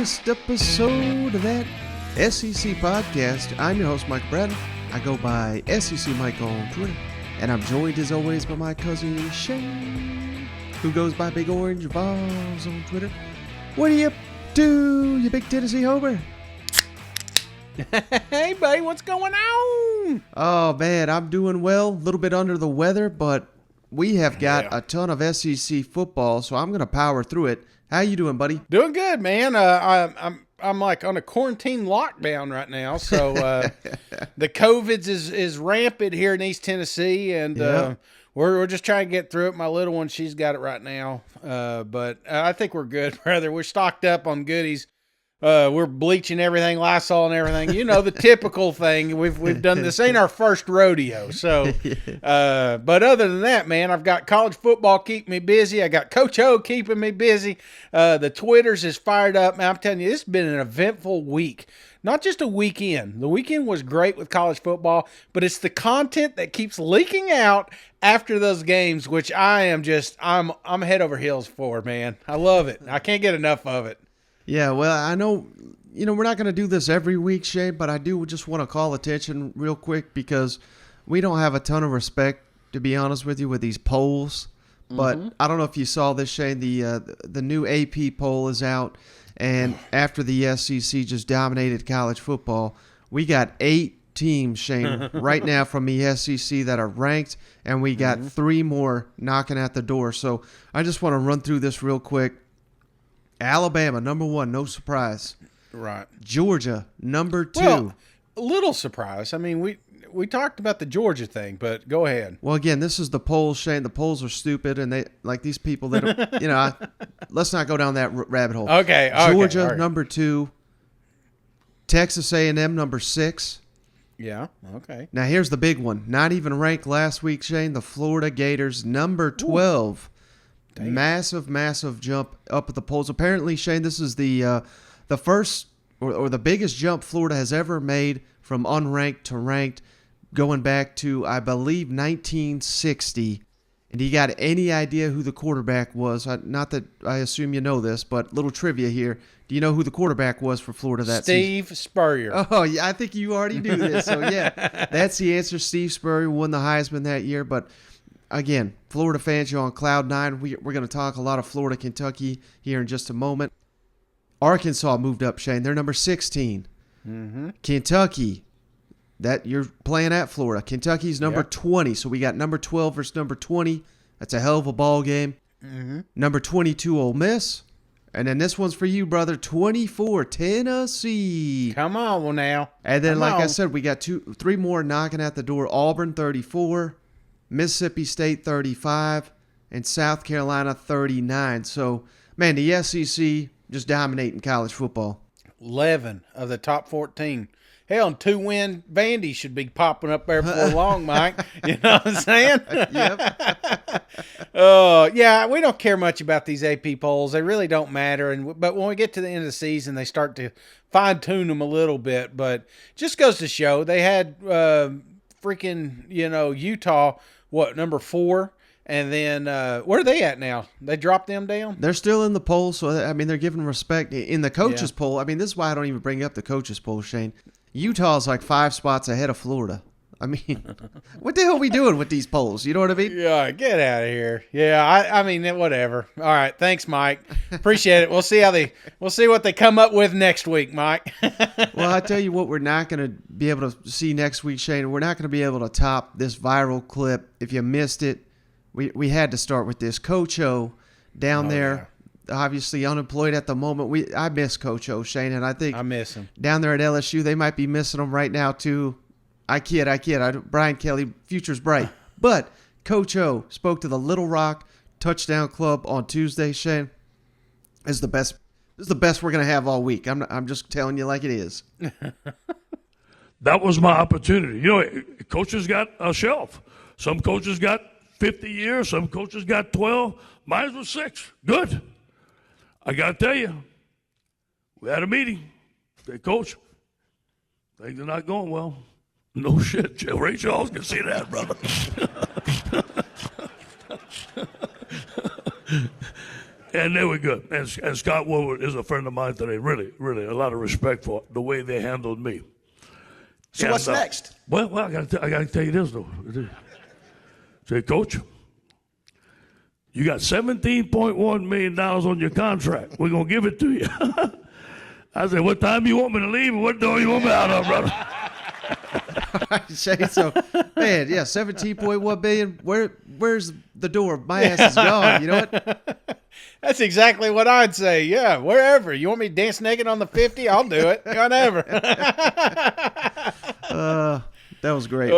latest episode of that SEC podcast. I'm your host, Mike Bratton. I go by SEC Mike on Twitter, and I'm joined as always by my cousin Shane, who goes by Big Orange Balls on Twitter. What are you up to, you big Tennessee homer? Hey, buddy, what's going on? Oh, man, I'm doing well. A little bit under the weather, but we have got a ton of SEC football, so I'm going to power through it. How you doing, buddy? Doing good, man. I'm like on a quarantine lockdown right now, so the COVID's is rampant here in East Tennessee, and we're just trying to get through it. My little one, she's got it right now, but I think we're good, brother. We're stocked up on goodies. We're bleaching everything, Lysol and everything. You know, the typical thing. We've done this. Ain't our first rodeo. So, but other than that, man, I've got college football keeping me busy. I got Coach O keeping me busy. The Twitters is fired up. Man, I'm telling you, this has been an eventful week. Not just a weekend. The weekend was great with college football, but it's the content that keeps leaking out after those games, which I'm head over heels for, man. I love it. I can't get enough of it. Yeah, well, I know, we're not going to do this every week, Shane, but I do just want to call attention real quick because we don't have a ton of respect, to be honest with you, with these polls. But I don't know if you saw this, Shane. The new AP poll is out, and after the SEC just dominated college football, we got 8 teams, Shane, right now from the SEC that are ranked, and we got 3 more knocking at the door. So I just want to run through this real quick. Alabama, number 1, no surprise. Right. Georgia, number 2. Well, a little surprise. I mean, we talked about the Georgia thing, but go ahead. Well, again, this is the polls, Shane. The polls are stupid, and they like these people that don't, let's not go down that rabbit hole. Okay. Georgia, right. number 2. Texas A&M, number 6. Yeah, okay. Now, here's the big one. Not even ranked last week, Shane. The Florida Gators, number 12. Ooh. Damn. Massive jump up at the polls. Apparently, Shane, this is the first or the biggest jump Florida has ever made from unranked to ranked, going back to, I believe, 1960. And you got any idea who the quarterback was? Not that I assume you know this, but little trivia here. Do you know who the quarterback was for Florida that season? Steve Spurrier. Oh, yeah, I think you already knew this. So, yeah, that's the answer. Steve Spurrier won the Heisman that year, but again, Florida fans, you're on cloud 9. We're going to talk a lot of Florida, Kentucky here in just a moment. Arkansas moved up, Shane. They're number 16. Kentucky, that you're playing at Florida. Kentucky's number 20, so we got number 12 versus number 20. That's a hell of a ball game. Number 22, Ole Miss. And then this one's for you, brother, 24, Tennessee. Come on now. And then, I said, we got 3 more knocking at the door. Auburn, 34. Mississippi State 35, and South Carolina 39. So, man, the SEC just dominating college football. 11 of the top 14. Hell, and 2-win Vandy should be popping up there before long, Mike. You know what I'm saying? Yep. Yeah, we don't care much about these AP polls. They really don't matter. But when we get to the end of the season, they start to fine-tune them a little bit. But just goes to show they had Utah, number 4? And then where are they at now? They dropped them down? They're still in the poll, so, I mean, they're giving respect. In the coaches poll, I mean, this is why I don't even bring up the coaches poll, Shane. Utah's like 5 spots ahead of Florida. I mean, what the hell are we doing with these polls? You know what I mean? Yeah, get out of here. Yeah, I mean, whatever. All right, thanks, Mike. Appreciate it. We'll see what they come up with next week, Mike. Well, I tell you what, we're not going to be able to see next week, Shane. We're not going to be able to top this viral clip. If you missed it, we had to start with this. Coach O down there, obviously unemployed at the moment. I miss Coach O, Shane, and I think I miss him. Down there at LSU, they might be missing him right now, too. I kid. Brian Kelly, future's bright. But Coach O spoke to the Little Rock Touchdown Club on Tuesday, Shane. This is the best we're going to have all week. I'm just telling you like it is. That was my opportunity. You know, coaches got a shelf. Some coaches got 50 years. Some coaches got 12. Mine was 6. Good. I got to tell you, we had a meeting. Say, Coach, things are not going well. No shit, Ray Charles can see that, brother. And they were good. And Scott Woodward is a friend of mine today. Really, really, a lot of respect for the way they handled me. So what's next? Well, I got to tell you this, though. Say, Coach, you got $17.1 million on your contract. We're going to give it to you. I said, what time you want me to leave and what door you want me out of, brother? Shane, so, man, yeah, $17.1 billion. Where's the door? My ass is gone. You know what? That's exactly what I'd say. Yeah, wherever. You want me to dance naked on the 50? I'll do it. Whatever. That was great.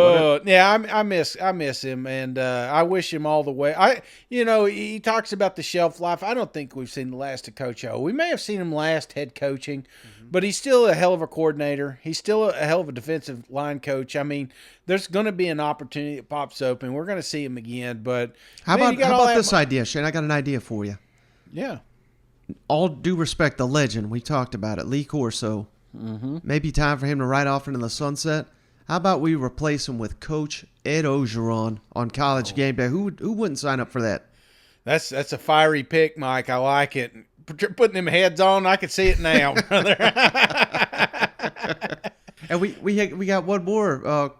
Yeah, I miss him, and I wish him all the way. He talks about the shelf life. I don't think we've seen the last of Coach O. We may have seen him last head coaching, but he's still a hell of a coordinator. He's still a hell of a defensive line coach. I mean, there's going to be an opportunity that pops open. We're going to see him again. But how about this idea, Shane? I got an idea for you. Yeah. All due respect, the legend. We talked about it, Lee Corso. Maybe time for him to ride off into the sunset. How about we replace him with Coach Ed Ogeron on College Game Day? Who wouldn't sign up for that? That's a fiery pick, Mike. I like it. Putting them heads on, I can see it now, brother. And we got one more,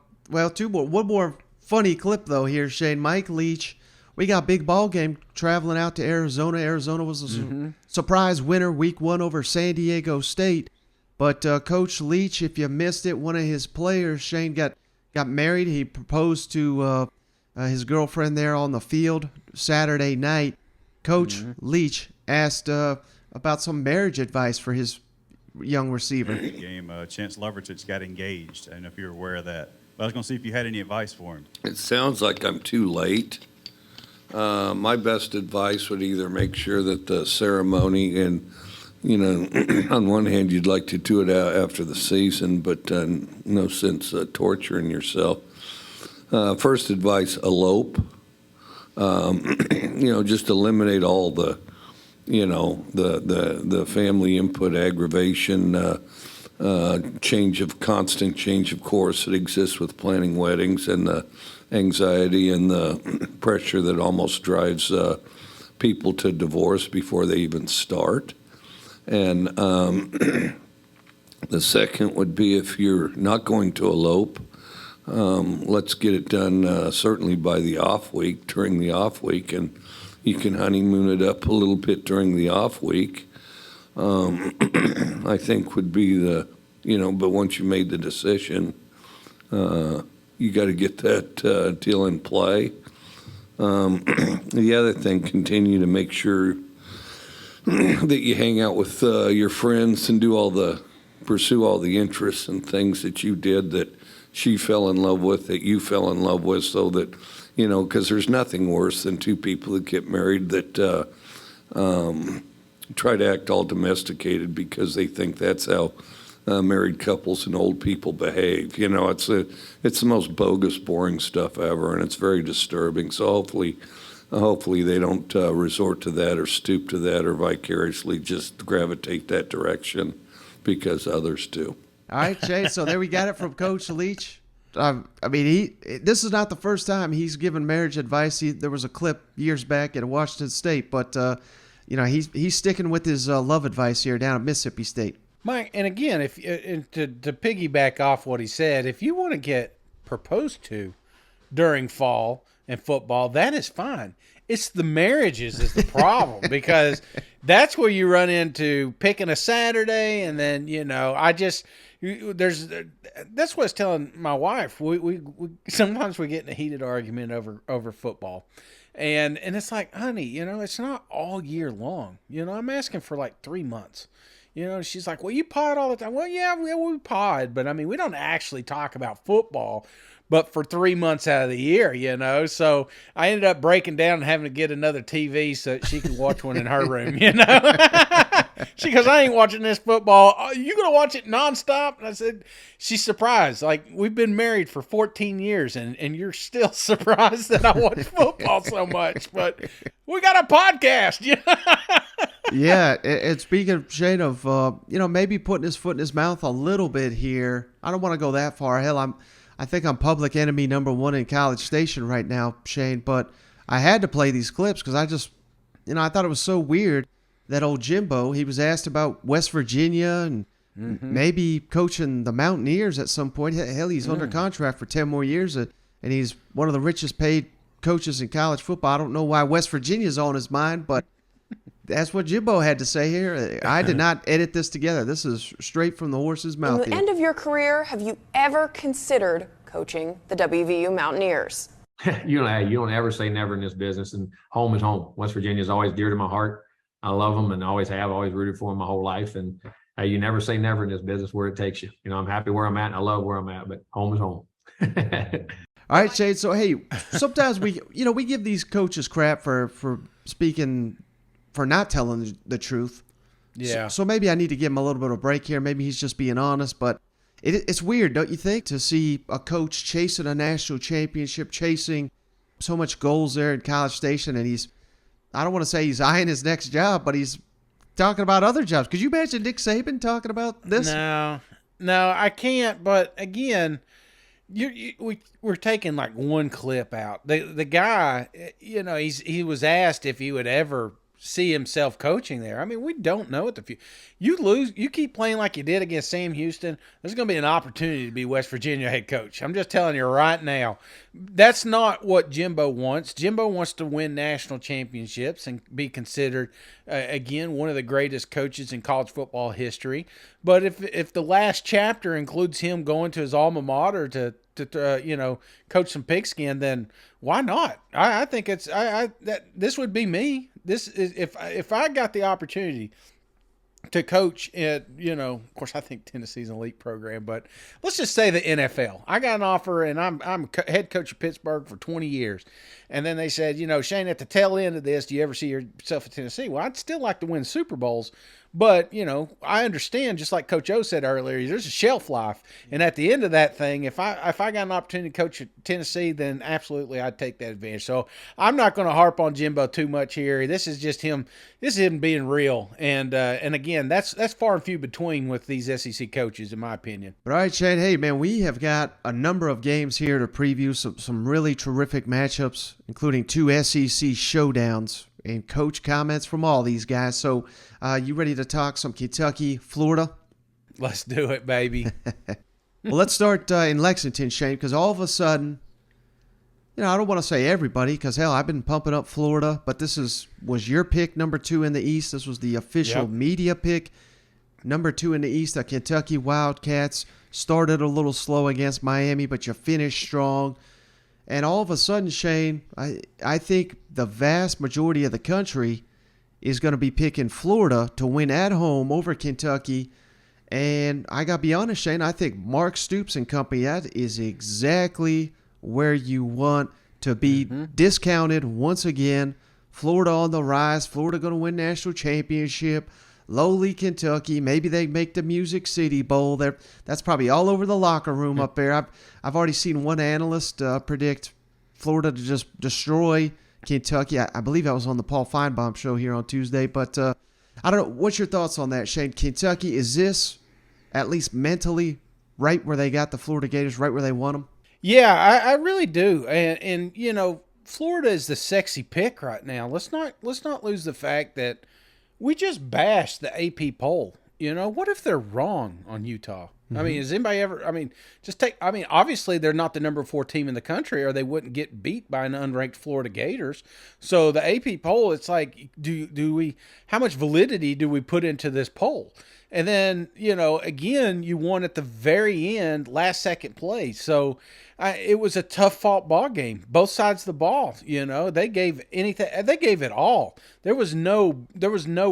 two more. One more funny clip though here, Shane. Mike Leach. We got big ball game traveling out to Arizona. Arizona was a surprise winner week 1 over San Diego State. But Coach Leach, if you missed it, one of his players, Shane, got married. He proposed to his girlfriend there on the field Saturday night. Coach Leach asked about some marriage advice for his young receiver. Game, Chance Lovertich got engaged. I don't know if you're aware of that. But I was going to see if you had any advice for him. It sounds like I'm too late. My best advice would either make sure that the ceremony and on one hand, you'd like to do it out after the season, but no sense torturing yourself. First advice, elope. Just eliminate all the family input, aggravation, constant change of course that exists with planning weddings, and the anxiety and the pressure that almost drives people to divorce before they even start. And the second would be, if you're not going to elope, let's get it done certainly by the off week, during the off week, and you can honeymoon it up a little bit during the off week. I think would be but once you made the decision, you got to get that deal in play. The other thing, continue to make sure that you hang out with your friends and pursue all the interests and things that you did that she fell in love with, that you fell in love with, so that, because there's nothing worse than two people that get married that try to act all domesticated because they think that's how married couples and old people behave. It's the most bogus, boring stuff ever, and it's very disturbing. So hopefully they don't resort to that or stoop to that or vicariously just gravitate that direction because others do. All right, Jay. So there we got it from Coach Leach. This is not the first time he's given marriage advice. There was a clip years back at Washington State, but he's sticking with his love advice here down at Mississippi State. Mike, and again, to piggyback off what he said, if you want to get proposed to during fall and football, that is fine. It's the marriages is the problem because that's where you run into picking a Saturday, and then that's what I was telling my wife. We sometimes we get in a heated argument over football, and it's like, honey, it's not all year long. I'm asking for like 3 months. She's like, well, you pod all the time. Well, yeah, we pod, but we don't actually talk about football. But for 3 months out of the year, So I ended up breaking down and having to get another TV so that she could watch one in her room, She goes, I ain't watching this football. Oh, you going to watch it nonstop? And I said, she's surprised. Like, we've been married for 14 years, and you're still surprised that I watch football so much. But we got a podcast, Yeah, and speaking of Shane of, maybe putting his foot in his mouth a little bit here. I don't want to go that far. Hell, I think I'm public enemy number 1 in College Station right now, Shane. But I had to play these clips because I thought it was so weird that old Jimbo, he was asked about West Virginia and maybe coaching the Mountaineers at some point. Hell, he's under contract for 10 more years, and he's one of the richest paid coaches in college football. I don't know why West Virginia's on his mind, but that's what Jimbo had to say here. I did not edit this together. This is straight from the horse's mouth. At the end of your career, have you ever considered coaching the WVU Mountaineers? You don't ever say never in this business, and home is home. West Virginia is always dear to my heart. I love them and always have, always rooted for them my whole life. And you never say never in this business where it takes you. I'm happy where I'm at and I love where I'm at, but home is home. All right, Shade. So, hey, sometimes we give these coaches crap for not telling the truth. Yeah. So maybe I need to give him a little bit of a break here. Maybe he's just being honest, but it's weird, don't you think, to see a coach chasing a national championship, chasing so much goals there in College Station, and I don't want to say he's eyeing his next job, but he's talking about other jobs. Could you imagine Nick Saban talking about this? No, I can't. But again, we're taking like one clip out. The guy, he was asked if he would ever see himself coaching there. I mean, we don't know what the future. You keep playing like you did against Sam Houston, there's going to be an opportunity to be West Virginia head coach. I'm just telling you right now. That's not what Jimbo wants. Jimbo wants to win national championships and be considered, again, one of the greatest coaches in college football history. But if the last chapter includes him going to his alma mater to coach some pigskin, then why not? I think this would be me. This is if I got the opportunity to coach at, of course I think Tennessee's an elite program, but let's just say the NFL. I got an offer and I'm head coach of Pittsburgh for 20 years. And then they said, Shane, at the tail end of this, do you ever see yourself at Tennessee? Well, I'd still like to win Super Bowls. But, I understand, just like Coach O said earlier, there's a shelf life. And at the end of that thing, if I got an opportunity to coach at Tennessee, then absolutely I'd take that advantage. So I'm not going to harp on Jimbo too much here. This is just him. This is him being real. And again, that's far and few between with these SEC coaches, in my opinion. But all right, Shane, hey, man, we have got a number of games here to preview, some really terrific matchups, including 2 SEC showdowns and coach comments from all these guys. So you ready to talk some Kentucky, Florida? Let's do it, baby. Well, let's start in Lexington, Shane, because all of a sudden, I don't want to say everybody, because, hell, I've been pumping up Florida, but this was your pick, number 2 in the East. This was the official media pick. Number 2 in the East, the Kentucky Wildcats started a little slow against Miami, but you finished strong. And all of a sudden, Shane, I think the vast majority of the country is going to be picking Florida to win at home over Kentucky. And I got to be honest, Shane, I think Mark Stoops and company, that is exactly where you want to be discounted once again. Florida on the rise. Florida going to win national championship. Lowly Kentucky. Maybe they make the Music City Bowl. That's probably all over the locker room up there. I've already seen one analyst predict Florida to just destroy Kentucky. I believe that was on the Paul Feinbaum show here on Tuesday. But I don't know. What's your thoughts on that, Shane? Kentucky, is this at least mentally right where they got the Florida Gators, right where they want them? Yeah, I really do. And Florida is the sexy pick right now. Let's not lose the fact that we just bashed the AP poll. What if they're wrong on Utah? I mean, has anybody ever? Obviously they're not the number 4 team in the country, or they wouldn't get beat by an unranked Florida Gators. So the AP poll, it's like, do we? How much validity do we put into this poll? And then again, you won at the very end, last second play. So it was a tough fought ball game, both sides of the ball. They gave anything. They gave it all. There was no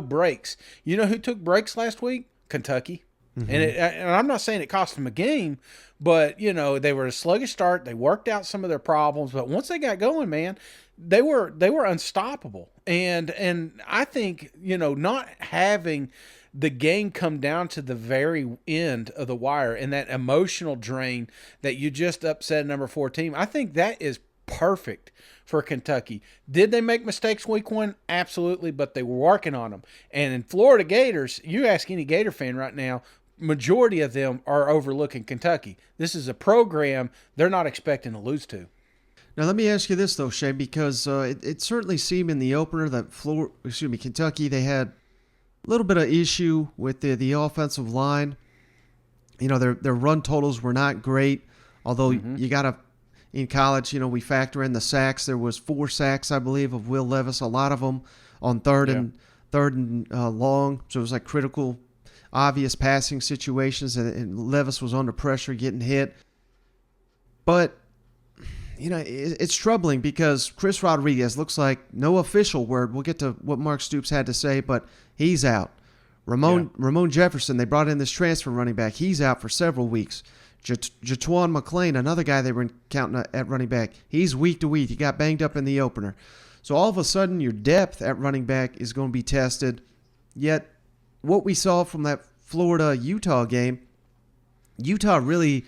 breaks. You know who took breaks last week? Kentucky. And I'm not saying it cost them a game, but they were a sluggish start. They worked out some of their problems, but once they got going, man, they were unstoppable. And I think not having the game come down to the very end of the wire and that emotional drain that you just upset a number 4 team, I think that is perfect for Kentucky. Did they make mistakes week 1? Absolutely, but they were working on them. And in Florida Gators, you ask any Gator fan right now, majority of them are overlooking Kentucky. This is a program they're not expecting to lose to. Now, let me ask you this, though, Shane, because it certainly seemed in the opener that Kentucky, they had a little bit of issue with the offensive line. You know, their run totals were not great, although you got to, in college, you know, we factor in the sacks. There was 4 sacks, I believe, of Will Levis, a lot of them on third and long. So it was like critical, obvious passing situations, and Levis was under pressure, getting hit. But you know, it's troubling because Chris Rodriguez looks like no official word. We'll get to what Mark Stoops had to say, but he's out. Ramon Jefferson, they brought in this transfer running back. He's out for several weeks. Jatuan McClain, another guy they were counting at running back, he's week to week. He got banged up in the opener. So all of a sudden, your depth at running back is going to be tested. Yet, what we saw from that Florida-Utah game, Utah really...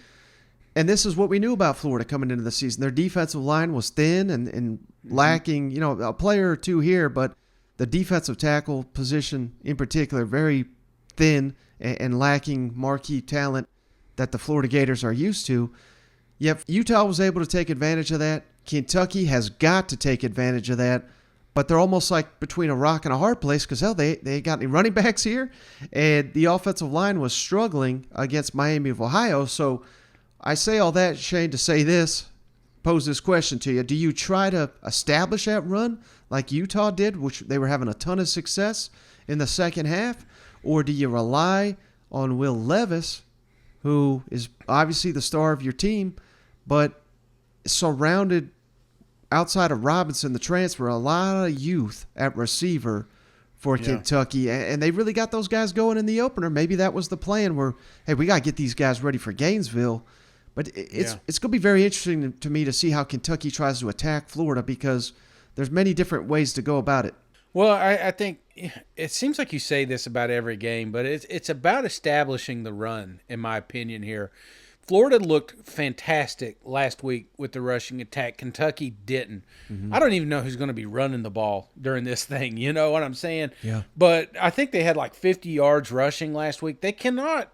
And this is what we knew about Florida coming into the season. Their defensive line was thin and lacking, you know, a player or two here, but the defensive tackle position in particular, very thin and lacking marquee talent that the Florida Gators are used to. Yet Utah was able to take advantage of that. Kentucky has got to take advantage of that, but they're almost like between a rock and a hard place because, hell, they got any running backs here, and the offensive line was struggling against Miami of Ohio, so I say all that, Shane, to say this, pose this question to you. Do you try to establish that run like Utah did, which they were having a ton of success in the second half, or do you rely on Will Levis, who is obviously the star of your team, but surrounded outside of Robinson, the transfer, a lot of youth at receiver for Kentucky, and they really got those guys going in the opener. Maybe that was the plan where, hey, we got to get these guys ready for Gainesville. But it's going to be very interesting to me to see how Kentucky tries to attack Florida because there's many different ways to go about it. Well, I think it seems like you say this about every game, but it's about establishing the run, in my opinion here. Florida looked fantastic last week with the rushing attack. Kentucky didn't. I don't even know who's going to be running the ball during this thing. You know what I'm saying? Yeah. But I think they had like 50 yards rushing last week. They cannot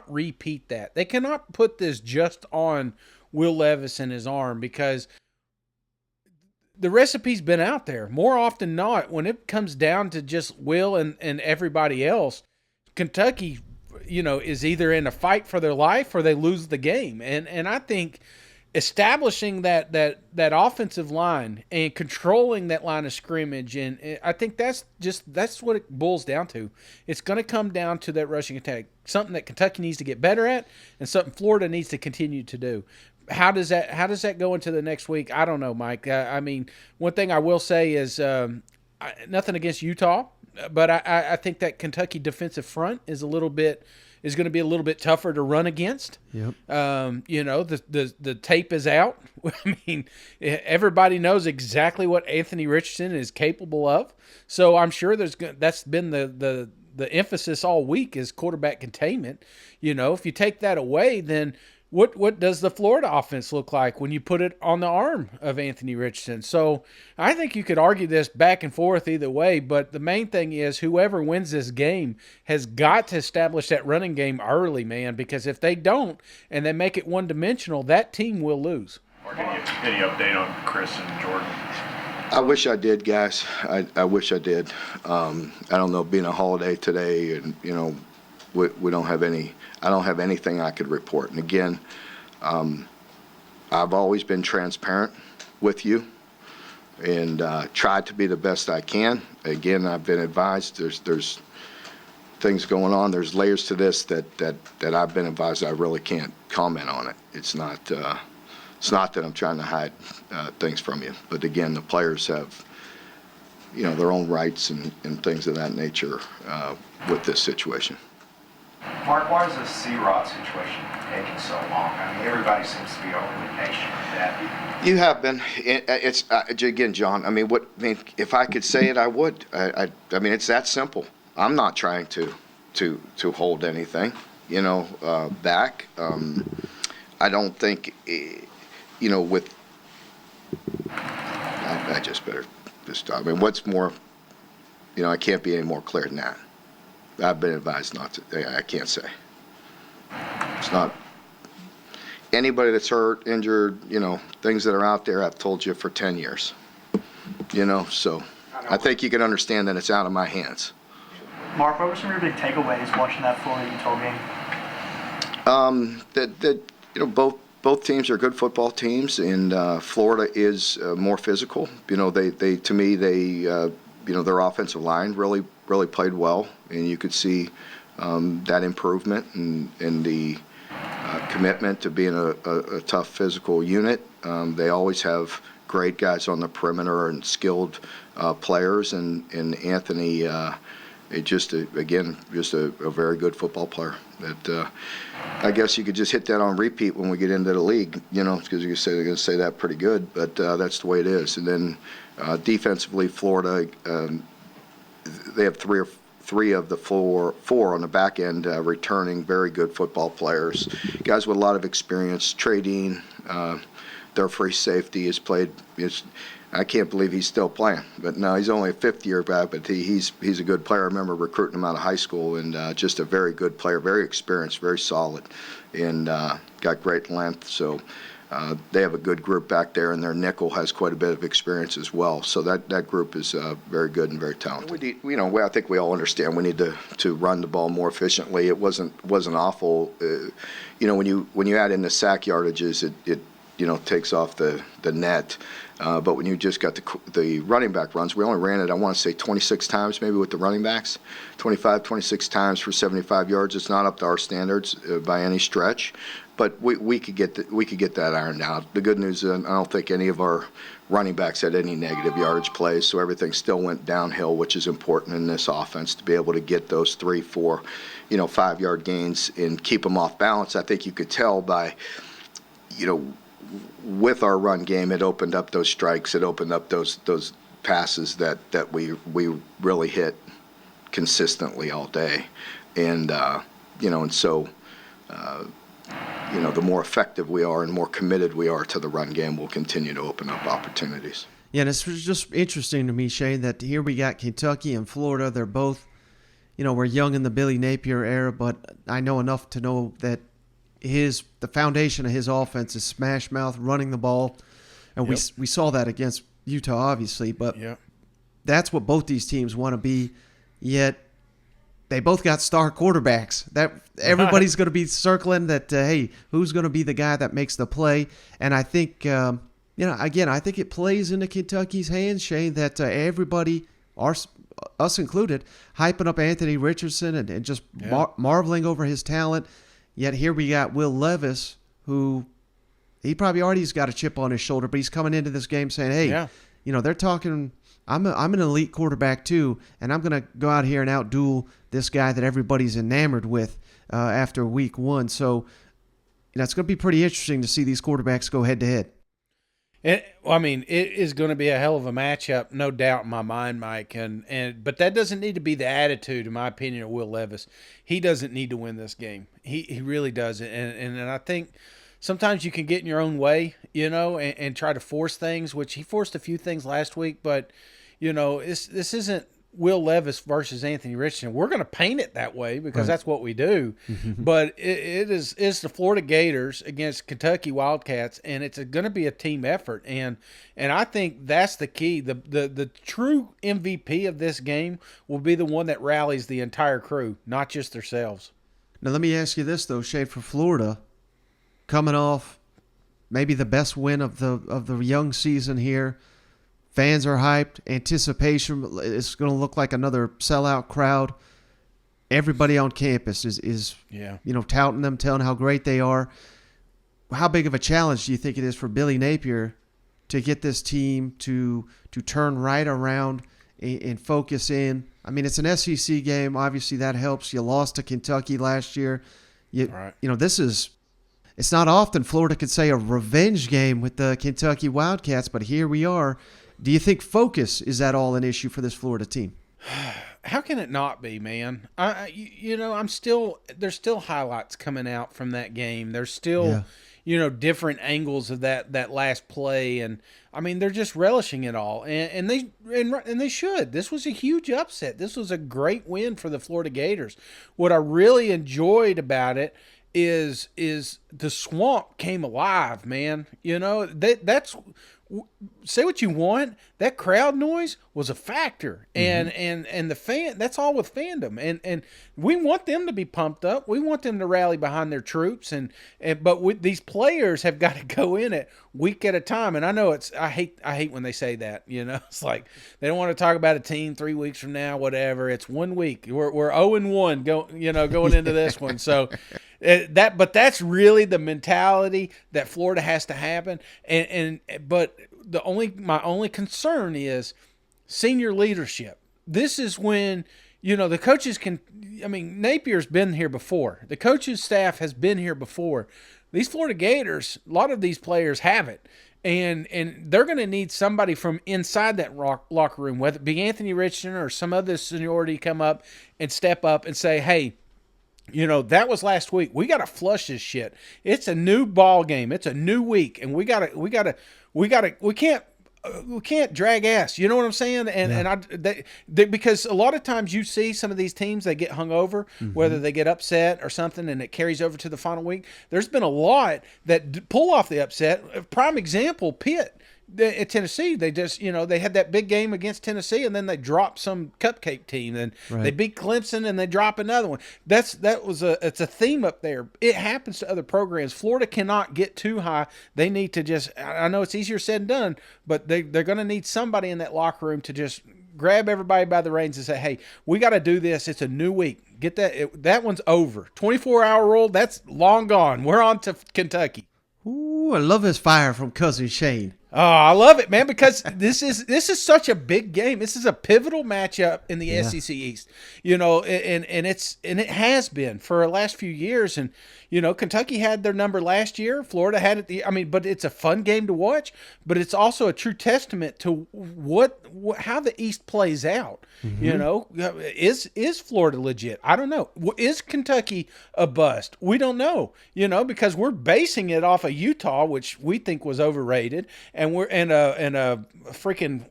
repeat that. They cannot put this just on Will Levis and his arm because the recipe's been out there. More often than not, when it comes down to just Will and everybody else, Kentucky, you know, is either in a fight for their life or they lose the game. And I think establishing that offensive line and controlling that line of scrimmage, and I think that's what it boils down to. It's going to come down to that rushing attack, something that Kentucky needs to get better at, and something Florida needs to continue to do. How does that go into the next week? I don't know, Mike. I mean, one thing I will say is nothing against Utah, but I think that Kentucky defensive front is going to be a little bit tougher to run against. Yep. You know, the tape is out. I mean, everybody knows exactly what Anthony Richardson is capable of. So I'm sure that's been the emphasis all week is quarterback containment. You know, if you take that away, then what does the Florida offense look like when you put it on the arm of Anthony Richardson? So I think you could argue this back and forth either way, but the main thing is whoever wins this game has got to establish that running game early, man, because if they don't and they make it one-dimensional, that team will lose. Any update on Chris and Jordan? I wish I did, guys. I wish I did. I don't know, being a holiday today and, you know, we don't have any – I don't have anything I could report. And again, I've always been transparent with you and tried to be the best I can. Again, I've been advised there's things going on. There's layers to this that I've been advised I really can't comment on it. It's not that I'm trying to hide things from you. But again, the players have, you know, their own rights and things of that nature with this situation. Mark, why is the C-Rod situation taking so long? I mean, everybody seems to be overly patient with that. You have been. It's again, John. I mean, if I could say it, I would. I mean, it's that simple. I'm not trying to hold anything, back. I don't think, with. I just better just stop. I mean, what's more, I can't be any more clear than that. I've been advised not to. I can't say. It's not. anybody that's hurt, injured, things that are out there, I've told you for 10 years. So I think you can understand that it's out of my hands. Mark, what were some of your big takeaways watching that Florida-Utah game? Both teams are good football teams, and Florida is more physical. They to me, their offensive line really played well, and you could see that improvement and the commitment to being a tough physical unit. They always have great guys on the perimeter and skilled players, and Anthony, just a very good football player. That I guess you could just hit that on repeat when we get into the league, because you say they're going to say that pretty good, but that's the way it is. And then defensively, Florida, they have three of the four on the back end returning very good football players, guys with a lot of experience. Trey Dean, their free safety, has played. I can't believe he's still playing, but no, he's only a fifth-year guy, but he's a good player. I remember recruiting him out of high school, and just a very good player, very experienced, very solid, and got great length. So they have a good group back there, and their nickel has quite a bit of experience as well. So that group is very good and very talented. I think we all understand we need to run the ball more efficiently. It wasn't awful. When you add in the sack yardages, it takes off the net. But when you just got the running back runs, we only ran it, I want to say 26 times maybe with the running backs, 25, 26 times for 75 yards. It's not up to our standards by any stretch, but we could get that ironed out. The good news is I don't think any of our running backs had any negative yardage plays, so everything still went downhill, which is important in this offense to be able to get those 3, 4, 5-yard gains and keep them off balance. I think you could tell by, with our run game, it opened up those strikes. It opened up those passes that we really hit consistently all day, and so the more effective we are and more committed we are to the run game, we'll continue to open up opportunities. Yeah, and it's just interesting to me, Shane, that here we got Kentucky and Florida. They're both, we're young in the Billy Napier era, but I know enough to know that the foundation of his offense is smash mouth, running the ball, and we saw that against Utah, obviously. But that's what both these teams want to be. Yet they both got star quarterbacks. That everybody's going to be circling that. Hey, who's going to be the guy that makes the play? And I think, again, I think it plays into Kentucky's hands, Shane. That everybody, us included, hyping up Anthony Richardson and just marveling over his talent. Yet here we got Will Levis, who he probably already's got a chip on his shoulder, but he's coming into this game saying, hey, they're talking, I'm an elite quarterback too, and I'm going to go out here and outduel this guy that everybody's enamored with after week 1. So it's going to be pretty interesting to see these quarterbacks go head-to-head. It is going to be a hell of a matchup, no doubt in my mind, Mike. But that doesn't need to be the attitude, in my opinion, of Will Levis. He doesn't need to win this game. He really doesn't. And I think sometimes you can get in your own way, and try to force things, which he forced a few things last week. But, this isn't Will Levis versus Anthony Richardson. We're going to paint it that way because that's what we do. But it's the Florida Gators against Kentucky Wildcats, and it's going to be a team effort. And I think that's the key. The true MVP of this game will be the one that rallies the entire crew, not just themselves. Now let me ask you this though, Shane, for Florida, coming off maybe the best win of the young season here. Fans are hyped. Anticipation is going to look like another sellout crowd. Everybody on campus is touting them, telling how great they are. How big of a challenge do you think it is for Billy Napier to get this team to turn right around and focus in? I mean, it's an SEC game. Obviously, that helps. You lost to Kentucky last year. It's not often Florida could say a revenge game with the Kentucky Wildcats, but here we are. Do you think focus is at all an issue for this Florida team? How can it not be, man? There's still highlights coming out from that game. There's still, different angles of that last play, and I mean they're just relishing it all, and they should. This was a huge upset. This was a great win for the Florida Gators. What I really enjoyed about it, is the swamp came alive, man. That's say what you want, that crowd noise was a factor, and the fan. That's all with fandom, and we want them to be pumped up. We want them to rally behind their troops, but these players have got to go in it week at a time. And I know I hate when they say that. It's like they don't want to talk about a team 3 weeks from now, whatever. It's 1 week. We're 0-1 going into this one. So. But that's really the mentality that Florida has to happen, but my only concern is senior leadership. This is when the coaches can. I mean, Napier's been here before. The coaches staff has been here before. These Florida Gators, a lot of these players haven't. And they're going to need somebody from inside that locker room, whether it be Anthony Richardson or some other seniority, come up and step up and say, hey, that was last week. We got to flush this shit. It's a new ball game. It's a new week, and we can't drag ass. You know what I'm saying? Because a lot of times you see some of these teams, they get hung over, whether they get upset or something, and it carries over to the final week. There's been a lot that pull off the upset. Prime example, Pitt. At Tennessee, they just, they had that big game against Tennessee, and then they dropped some cupcake team, and they beat Clemson, and they drop another one. It's a theme up there. It happens to other programs. Florida cannot get too high. They need to just, I know it's easier said than done, but they're going to need somebody in that locker room to just grab everybody by the reins and say, hey, we got to do this. It's a new week. Get that one's over. 24-hour rule, that's long gone. We're on to Kentucky. Ooh, I love his fire from Cousin Shane. Oh, I love it, man, because this is such a big game. This is a pivotal matchup in the SEC East, and it has been for the last few years. And Kentucky had their number last year. Florida had it. But it's a fun game to watch. But it's also a true testament to how the East plays out. Is Florida legit? I don't know. Is Kentucky a bust? We don't know. Because we're basing it off of Utah, which we think was overrated. And we're a freaking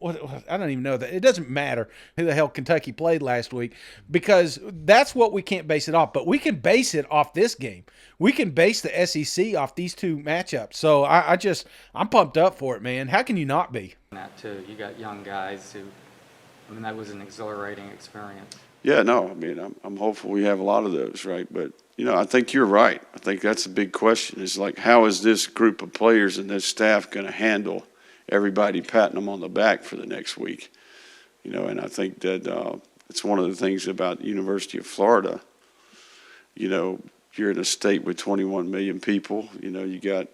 I don't even know that it doesn't matter who the hell Kentucky played last week, because that's what we can't base it off. But we can base it off this game. We can base the SEC off these two matchups. So I'm pumped up for it, man. How can you not be? That too. You got young guys who, that was an exhilarating experience. Yeah, no, I'm hopeful we have a lot of those, right? But, I think you're right. I think that's a big question. Is like, how is this group of players and this staff going to handle everybody patting them on the back for the next week? And I think that it's one of the things about the University of Florida. You're in a state with 21 million people. You got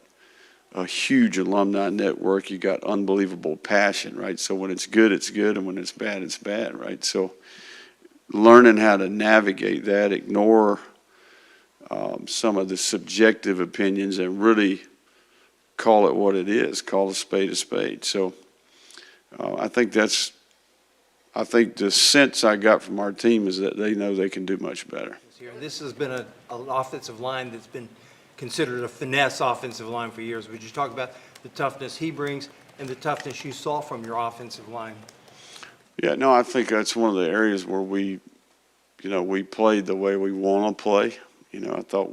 a huge alumni network. You got unbelievable passion, right? So when it's good, and when it's bad, right? So learning how to navigate that, ignore some of the subjective opinions, and really call it what it is, call a spade a spade. So I think the sense I got from our team is that they know they can do much better. This has been an offensive line that's been considered a finesse offensive line for years. Would you talk about the toughness he brings and the toughness you saw from your offensive line? Yeah, no, I think that's one of the areas where we played the way we want to play. I thought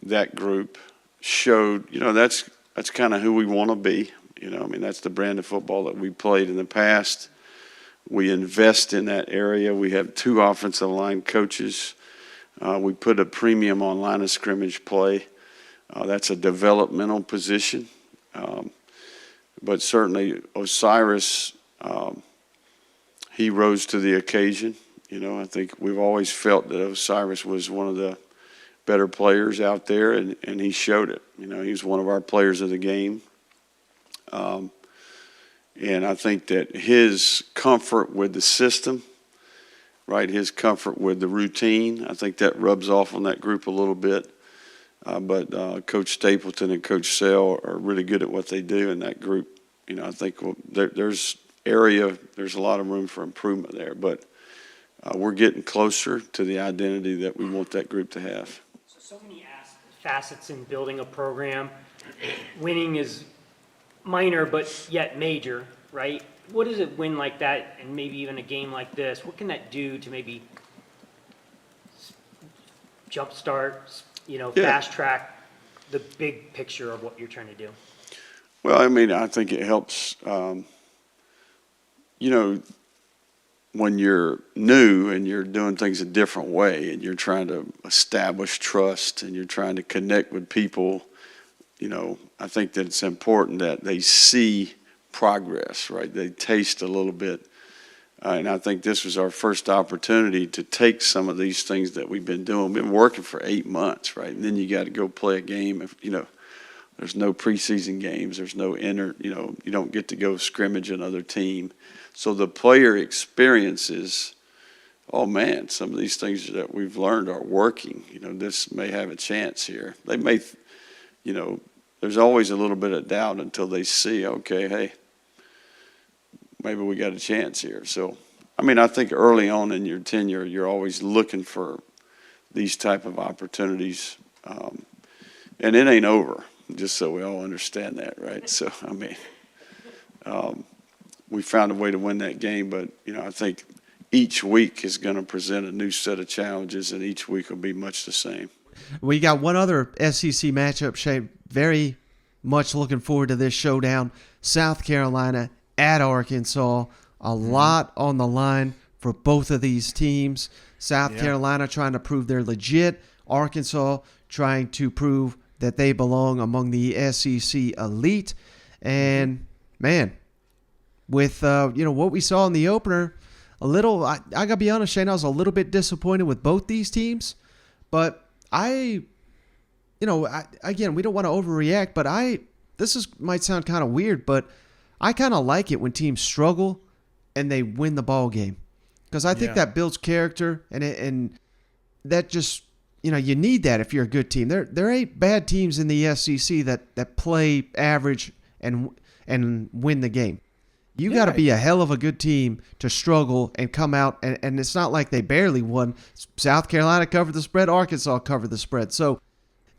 that group showed, that's kind of who we want to be. That's the brand of football that we played in the past. We invest in that area. We have 2 offensive line coaches. We put a premium on line of scrimmage play. That's a developmental position. But certainly Osiris, he rose to the occasion. I think we've always felt that Osiris was one of the better players out there, and he showed it. He was one of our players of the game. And I think that his comfort with the system, right, his comfort with the routine, I think that rubs off on that group a little bit. But Coach Stapleton and Coach Sell are really good at what they do in that group. I think there's a lot of room for improvement there. But we're getting closer to the identity that we want that group to have. So many facets in building a program. Winning is minor, but yet major, right? What does it win like that, and maybe even a game like this? What can that do to maybe jumpstart, Yeah. fast track the big picture of what you're trying to do? Well, I mean, I think it helps, when you're new and you're doing things a different way and you're trying to establish trust and you're trying to connect with people, I think that it's important that they see progress, right? They taste a little bit. And I think this was our first opportunity to take some of these things that we've been doing. We've been working for 8 months, right? And then you got to go play a game. If, there's no preseason games. There's no you don't get to go scrimmage another team. So the player experiences, oh man, some of these things that we've learned are working. This may have a chance here. They may, there's always a little bit of doubt until they see, okay, hey, maybe we got a chance here. So, I mean, I think early on in your tenure, you're always looking for these type of opportunities. And it ain't over, just so we all understand that, right? So, I mean, we found a way to win that game, but, I think each week is going to present a new set of challenges, and each week will be much the same. We got one other SEC matchup, Shane. Very much looking forward to this showdown. South Carolina at Arkansas. A lot on the line for both of these teams. South Carolina trying to prove they're legit. Arkansas trying to prove that they belong among the SEC elite. And, man, with what we saw in the opener, I got to be honest, Shane, I was a little bit disappointed with both these teams. But again, we don't want to overreact, but might sound kind of weird, but I kind of like it when teams struggle and they win the ball game, because I think that builds character, and that just you need that if you're a good team. There ain't bad teams in the SEC that play average and win the game. You got to be a hell of a good team to struggle and come out, and it's not like they barely won. South Carolina covered the spread, Arkansas covered the spread. So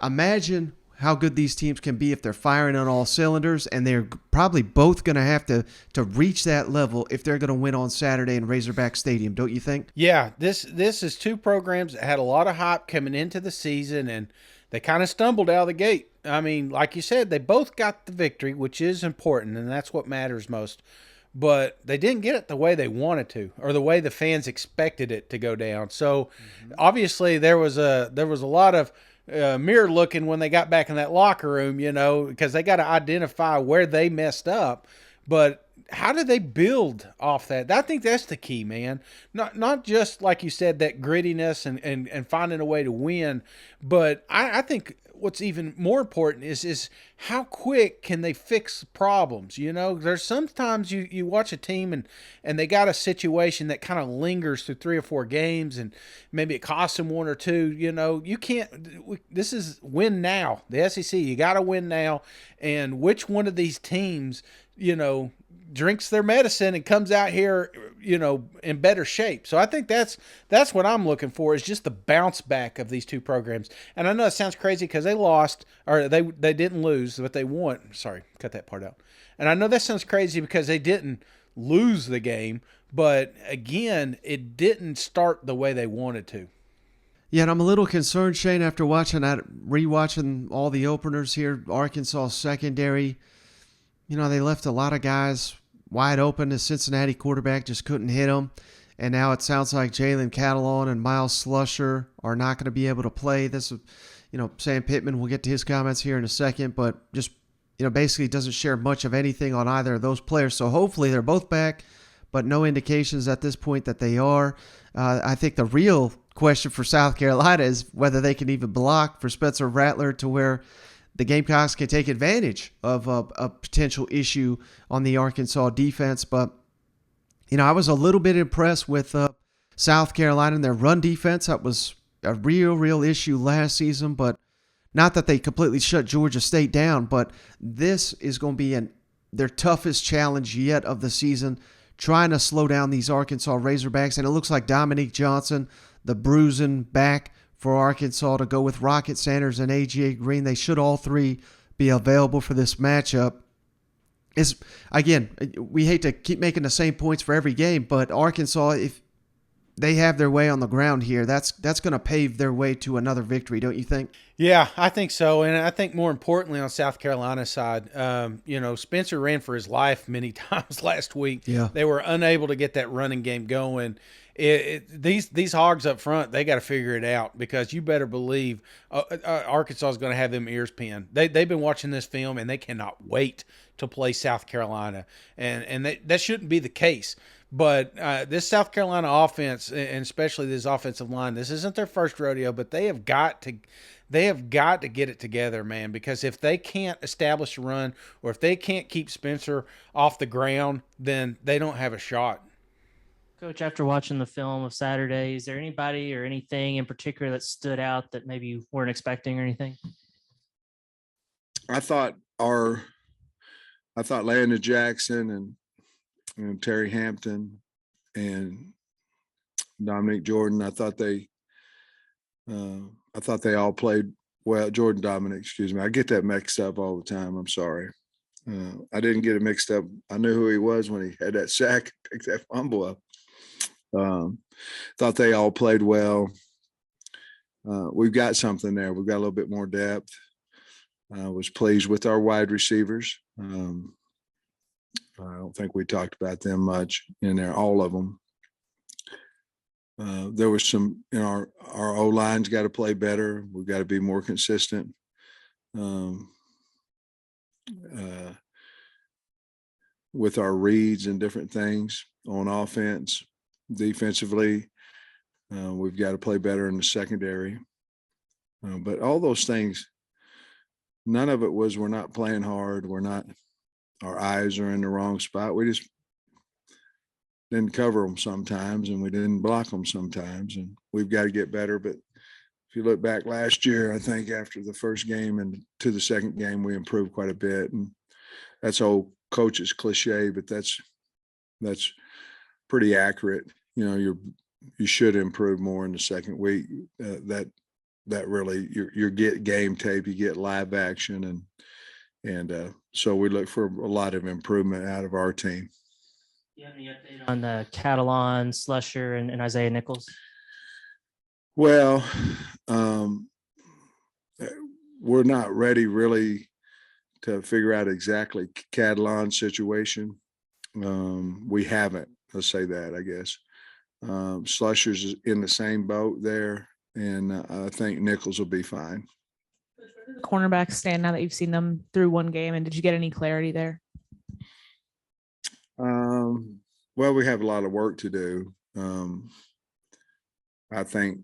imagine how good these teams can be if they're firing on all cylinders, and they're probably both going to have to reach that level if they're going to win on Saturday in Razorback Stadium, don't you think? Yeah, this is two programs that had a lot of hype coming into the season, and they kind of stumbled out of the gate. I mean, like you said, they both got the victory, which is important, and that's what matters most. But they didn't get it the way they wanted to, or the way the fans expected it to go down. So obviously there was a lot of mirror looking when they got back in that locker room, because they got to identify where they messed up. But how do they build off that? I think that's the key, man. Not just, like you said, that grittiness and finding a way to win, but I think what's even more important is how quick can they fix problems? There's sometimes you watch a team and they got a situation that kind of lingers through 3 or 4 games, and maybe it costs them 1 or 2. You can't. This is win now. The SEC, you got to win now. And which one of these teams, drinks their medicine and comes out here, in better shape. So I think that's what I'm looking for, is just the bounce back of these two programs. And I know it sounds crazy because they lost, or they didn't lose, but they won. Sorry, cut that part out. And I know that sounds crazy because they didn't lose the game, but again, it didn't start the way they wanted to. Yeah, and I'm a little concerned, Shane, after rewatching all the openers here. Arkansas secondary, they left a lot of guys wide open. The Cincinnati quarterback just couldn't hit them. And now it sounds like Jalen Catalon and Miles Slusher are not going to be able to play. This is, Sam Pittman, we'll get to his comments here in a second, but just, basically doesn't share much of anything on either of those players. So hopefully they're both back, but no indications at this point that they are. I think the real question for South Carolina is whether they can even block for Spencer Rattler to where the Gamecocks can take advantage of a potential issue on the Arkansas defense. But, I was a little bit impressed with South Carolina and their run defense. That was a real issue last season, but not that they completely shut Georgia State down. But this is going to be their toughest challenge yet of the season, trying to slow down these Arkansas Razorbacks. And it looks like Dominique Johnson, the bruising back for Arkansas, to go with Rocket Sanders and A.J. Green. They should all three be available for this matchup. Again, we hate to keep making the same points for every game, but Arkansas, they have their way on the ground here, that's going to pave their way to another victory, don't you think? Yeah, I think so. And I think more importantly on South Carolina's side, Spencer ran for his life many times last week. Yeah. They were unable to get that running game going. These Hogs up front, they got to figure it out, because you better believe Arkansas is going to have them ears pinned. They've been watching this film, and they cannot wait to play South Carolina. And that shouldn't be the case. But this South Carolina offense, and especially this offensive line, this isn't their first rodeo, but they have got to get it together, man, because if they can't establish a run, or if they can't keep Spencer off the ground, then they don't have a shot. Coach, after watching the film of Saturday, is there anybody or anything in particular that stood out that maybe you weren't expecting or anything? I thought Landon Jackson and Terry Hampton and Dominic Jordan, I thought they all played well. Jordan Dominic, excuse me. I get that mixed up all the time. I'm sorry. I didn't get it mixed up. I knew who he was when he had that sack, picked that fumble up. Thought they all played well. We've got something there. We've got a little bit more depth. Was pleased with our wide receivers. I don't think we talked about them much in there, all of them. There was some, our O-line's got to play better. We've got to be more consistent. With our reads and different things on offense. Defensively, we've got to play better in the secondary. But all those things, none of it was we're not playing hard. Our eyes are in the wrong spot. We just didn't cover them sometimes, and we didn't block them sometimes, and we've got to get better. But if you look back last year, I think after the first game and to the second game, we improved quite a bit. And that's old coach's cliche, but that's pretty accurate. You should improve more in the second week. That really, you get game tape, you get live action, and so we look for a lot of improvement out of our team. Do you have any update on the Catalan, Slusher, and Isaiah Nichols? Well, we're not ready really to figure out exactly Catalan's situation. We haven't, let's say that, I guess. Slusher's in the same boat there, and I think Nichols will be fine. The cornerbacks stand now that you've seen them through one game, and did you get any clarity there? Well, we have a lot of work to do. I think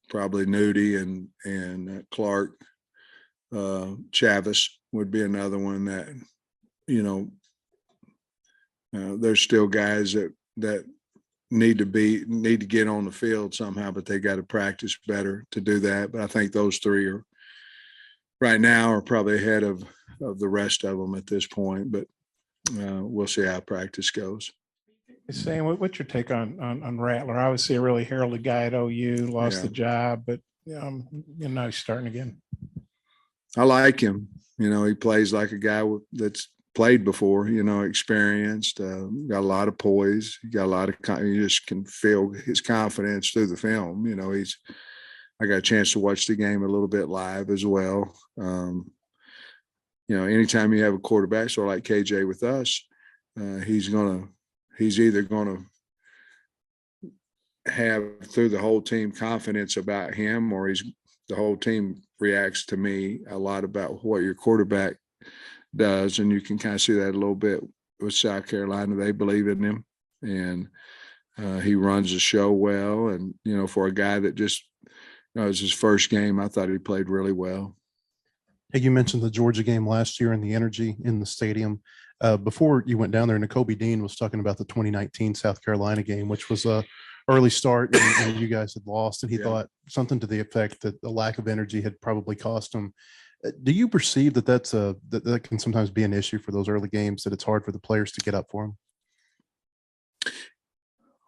probably Nudie and Clark, Chavis would be another one that, there's still guys that need to get on the field somehow, but they got to practice better to do that. But I think those three are probably ahead of the rest of them at this point, but we'll see how practice goes. Sam, what's your take on Rattler? Obviously a really heralded guy at OU, lost the job, but now he's starting again. I like him. He plays like a guy that's played before, experienced, got a lot of poise, got a lot of, you just can feel his confidence through the film. I got a chance to watch the game a little bit live as well. Anytime you have a quarterback, sort of like KJ with us, he's either going to have through the whole team confidence about him, or the whole team reacts to me a lot about what your quarterback does. And you can kind of see that a little bit with South Carolina. They believe in him, and he runs the show well. And, for a guy that just, it was his first game, I thought he played really well. Hey, you mentioned the Georgia game last year and the energy in the stadium. Before you went down there, Nakobe Dean was talking about the 2019 South Carolina game, which was a early start and you guys had lost, and he thought something to the effect that the lack of energy had probably cost him. Do you perceive that that can sometimes be an issue for those early games, that it's hard for the players to get up for them?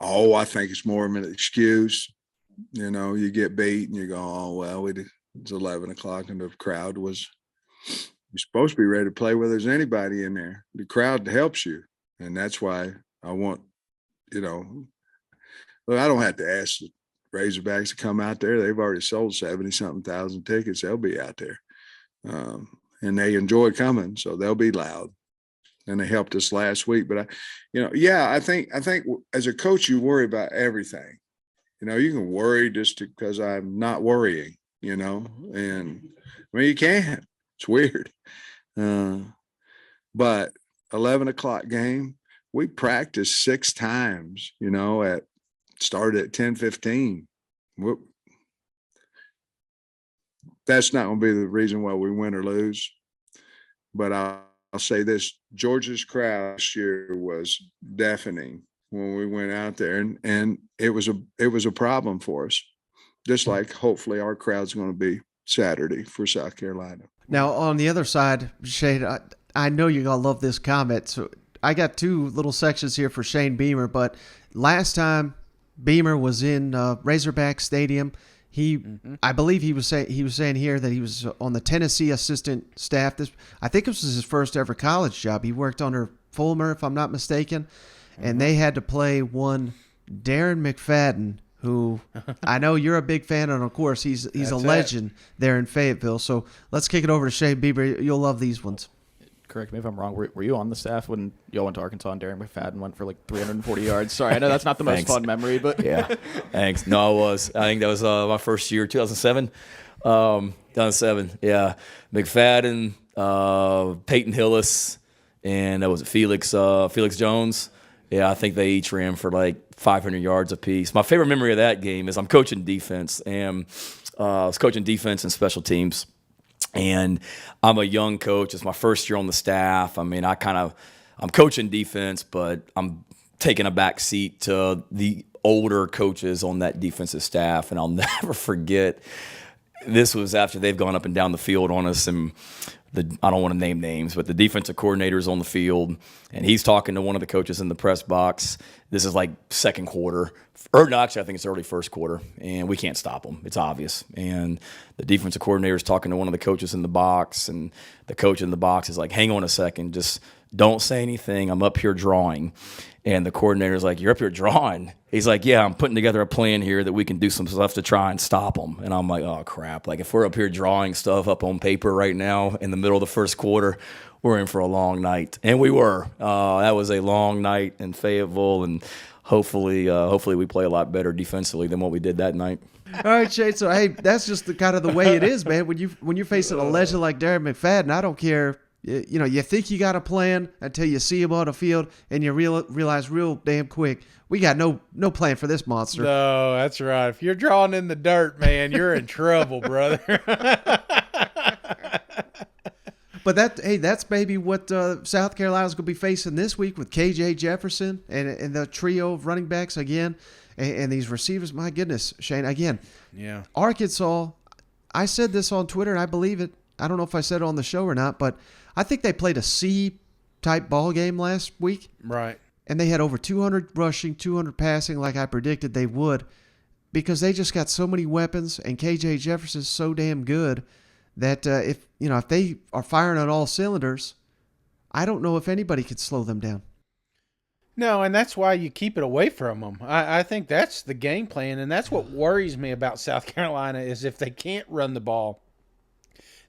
Oh, I think it's more of an excuse. You get beat and you go, oh, well, it's 11 o'clock and the crowd was, you're supposed to be ready to play whether there's anybody in there. The crowd helps you. And that's why I want, Look, I don't have to ask the Razorbacks to come out there. They've already sold 70-something thousand tickets. They'll be out there. And they enjoy coming, so they'll be loud. And they helped us last week. But I think as a coach, you worry about everything. You can worry just because I'm not worrying, and I mean, you can. It's weird. But 11 o'clock game, we practiced 6 times, started at 10:15. That's not going to be the reason why we win or lose. But I'll say this: Georgia's crowd this year was deafening when we went out there, and it was a problem for us. Just like hopefully our crowd's going to be Saturday for South Carolina. Now on the other side, Shane, I know you're gonna love this comment. So I got 2 little sections here for Shane Beamer, but last time Beamer was in Razorback Stadium, I believe he was saying here that he was on the Tennessee assistant staff. I think this was his first ever college job. He worked under Fulmer, if I'm not mistaken, and they had to play one Darren McFadden, who I know you're a big fan of. Of course, he's a legend there in Fayetteville. So let's kick it over to Shane Beamer. You'll love these ones. Correct me if I'm wrong. Were you on the staff when y'all went to Arkansas and Darren McFadden went for like 340 yards? Sorry, I know that's not the most fun memory, but yeah, thanks. No, it was. I think that was my first year, 2007. 2007, yeah. McFadden, Peyton Hillis, and that was Felix Jones. Yeah, I think they each ran for like 500 yards apiece. My favorite memory of that game is I'm coaching defense, and I was coaching defense and special teams. And I'm a young coach. It's my first year on the staff. I mean, I'm coaching defense, but I'm taking a back seat to the older coaches on that defensive staff. And I'll never forget, this was after they've gone up and down the field on us, and I don't want to name names, but the defensive coordinator's on the field, and he's talking to one of the coaches in the press box. This is like second quarter. Or no, actually, I think it's early first quarter, and we can't stop them. It's obvious. And the defensive coordinator is talking to one of the coaches in the box, and the coach in the box is like, hang on a second, just don't say anything. I'm up here drawing. And the coordinator's like, you're up here drawing? He's like, yeah, I'm putting together a plan here that we can do some stuff to try and stop them. And I'm like, oh, crap. Like, if we're up here drawing stuff up on paper right now in the middle of the first quarter, we're in for a long night. And we were. That was a long night in Fayetteville, and hopefully we play a lot better defensively than what we did that night. All right, Shane. So, hey, that's just the kind of the way it is, man. When you're facing a legend like Darren McFadden, I don't care. You think you got a plan until you see him on the field, and you realize real damn quick, we got no plan for this monster. No, that's right. If you're drawing in the dirt, man, you're in trouble, brother. But that's maybe what South Carolina's going to be facing this week with KJ Jefferson and the trio of running backs again, and these receivers. My goodness, Shane, again. Yeah. Arkansas, I said this on Twitter, and I believe it. I don't know if I said it on the show or not, but I think they played a C-type ball game last week. Right. And they had over 200 rushing, 200 passing like I predicted they would, because they just got so many weapons, and KJ Jefferson's so damn good that if they are firing on all cylinders, I don't know if anybody could slow them down. No, and that's why you keep it away from them. I think that's the game plan, and that's what worries me about South Carolina is if they can't run the ball,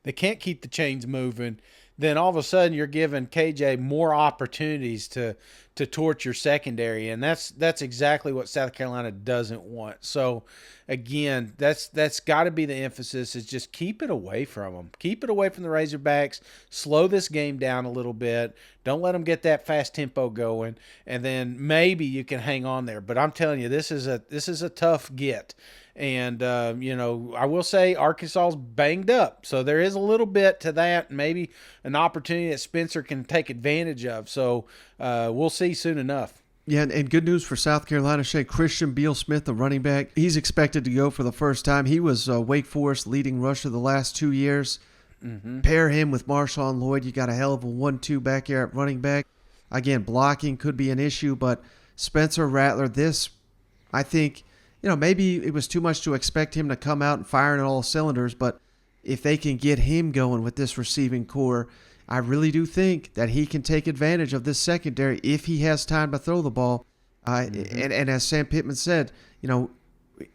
they can't keep the chains moving, then all of a sudden you're giving KJ more opportunities to torch your secondary, and that's exactly what South Carolina doesn't want. So, again, that's got to be the emphasis, is just keep it away from them. Keep it away from the Razorbacks. Slow this game down a little bit. Don't let them get that fast tempo going, and then maybe you can hang on there. But I'm telling you, this is a tough get. And, I will say Arkansas's banged up. So there is a little bit to that, maybe an opportunity that Spencer can take advantage of. So we'll see soon enough. Yeah, and good news for South Carolina, Shay. Christian Beal-Smith, the running back, he's expected to go for the first time. He was Wake Forest leading rusher the last 2 years. Mm-hmm. Pair him with Marshawn Lloyd. You got a hell of a 1-2 back here at running back. Again, blocking could be an issue, but Spencer Rattler, I think, maybe it was too much to expect him to come out and firing on all cylinders, but if they can get him going with this receiving core, I really do think that he can take advantage of this secondary if he has time to throw the ball. And as Sam Pittman said,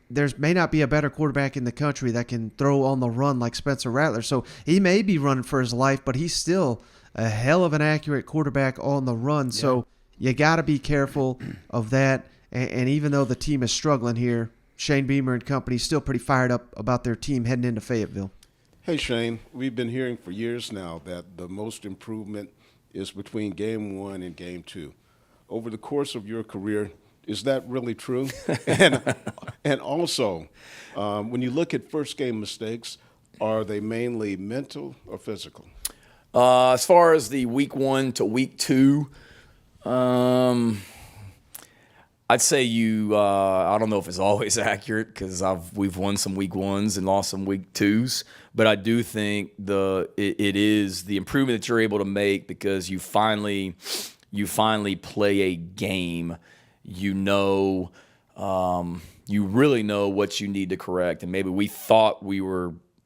there's may not be a better quarterback in the country that can throw on the run like Spencer Rattler. So he may be running for his life, but he's still a hell of an accurate quarterback on the run. Yeah. So you got to be careful of that. And even though the team is struggling here, Shane Beamer and company still pretty fired up about their team heading into Fayetteville. Hey, Shane, we've been hearing for years now that the most improvement is between game 1 and game 2. Over the course of your career, is that really true? and also, when you look at first game mistakes, are they mainly mental or physical? As far as the week 1 to week 2, I'd say I don't know if it's always accurate because we've won some week 1s and lost some week 2s, but I do think it is the improvement that you're able to make because you finally play a game. You really know what you need to correct, and maybe we thought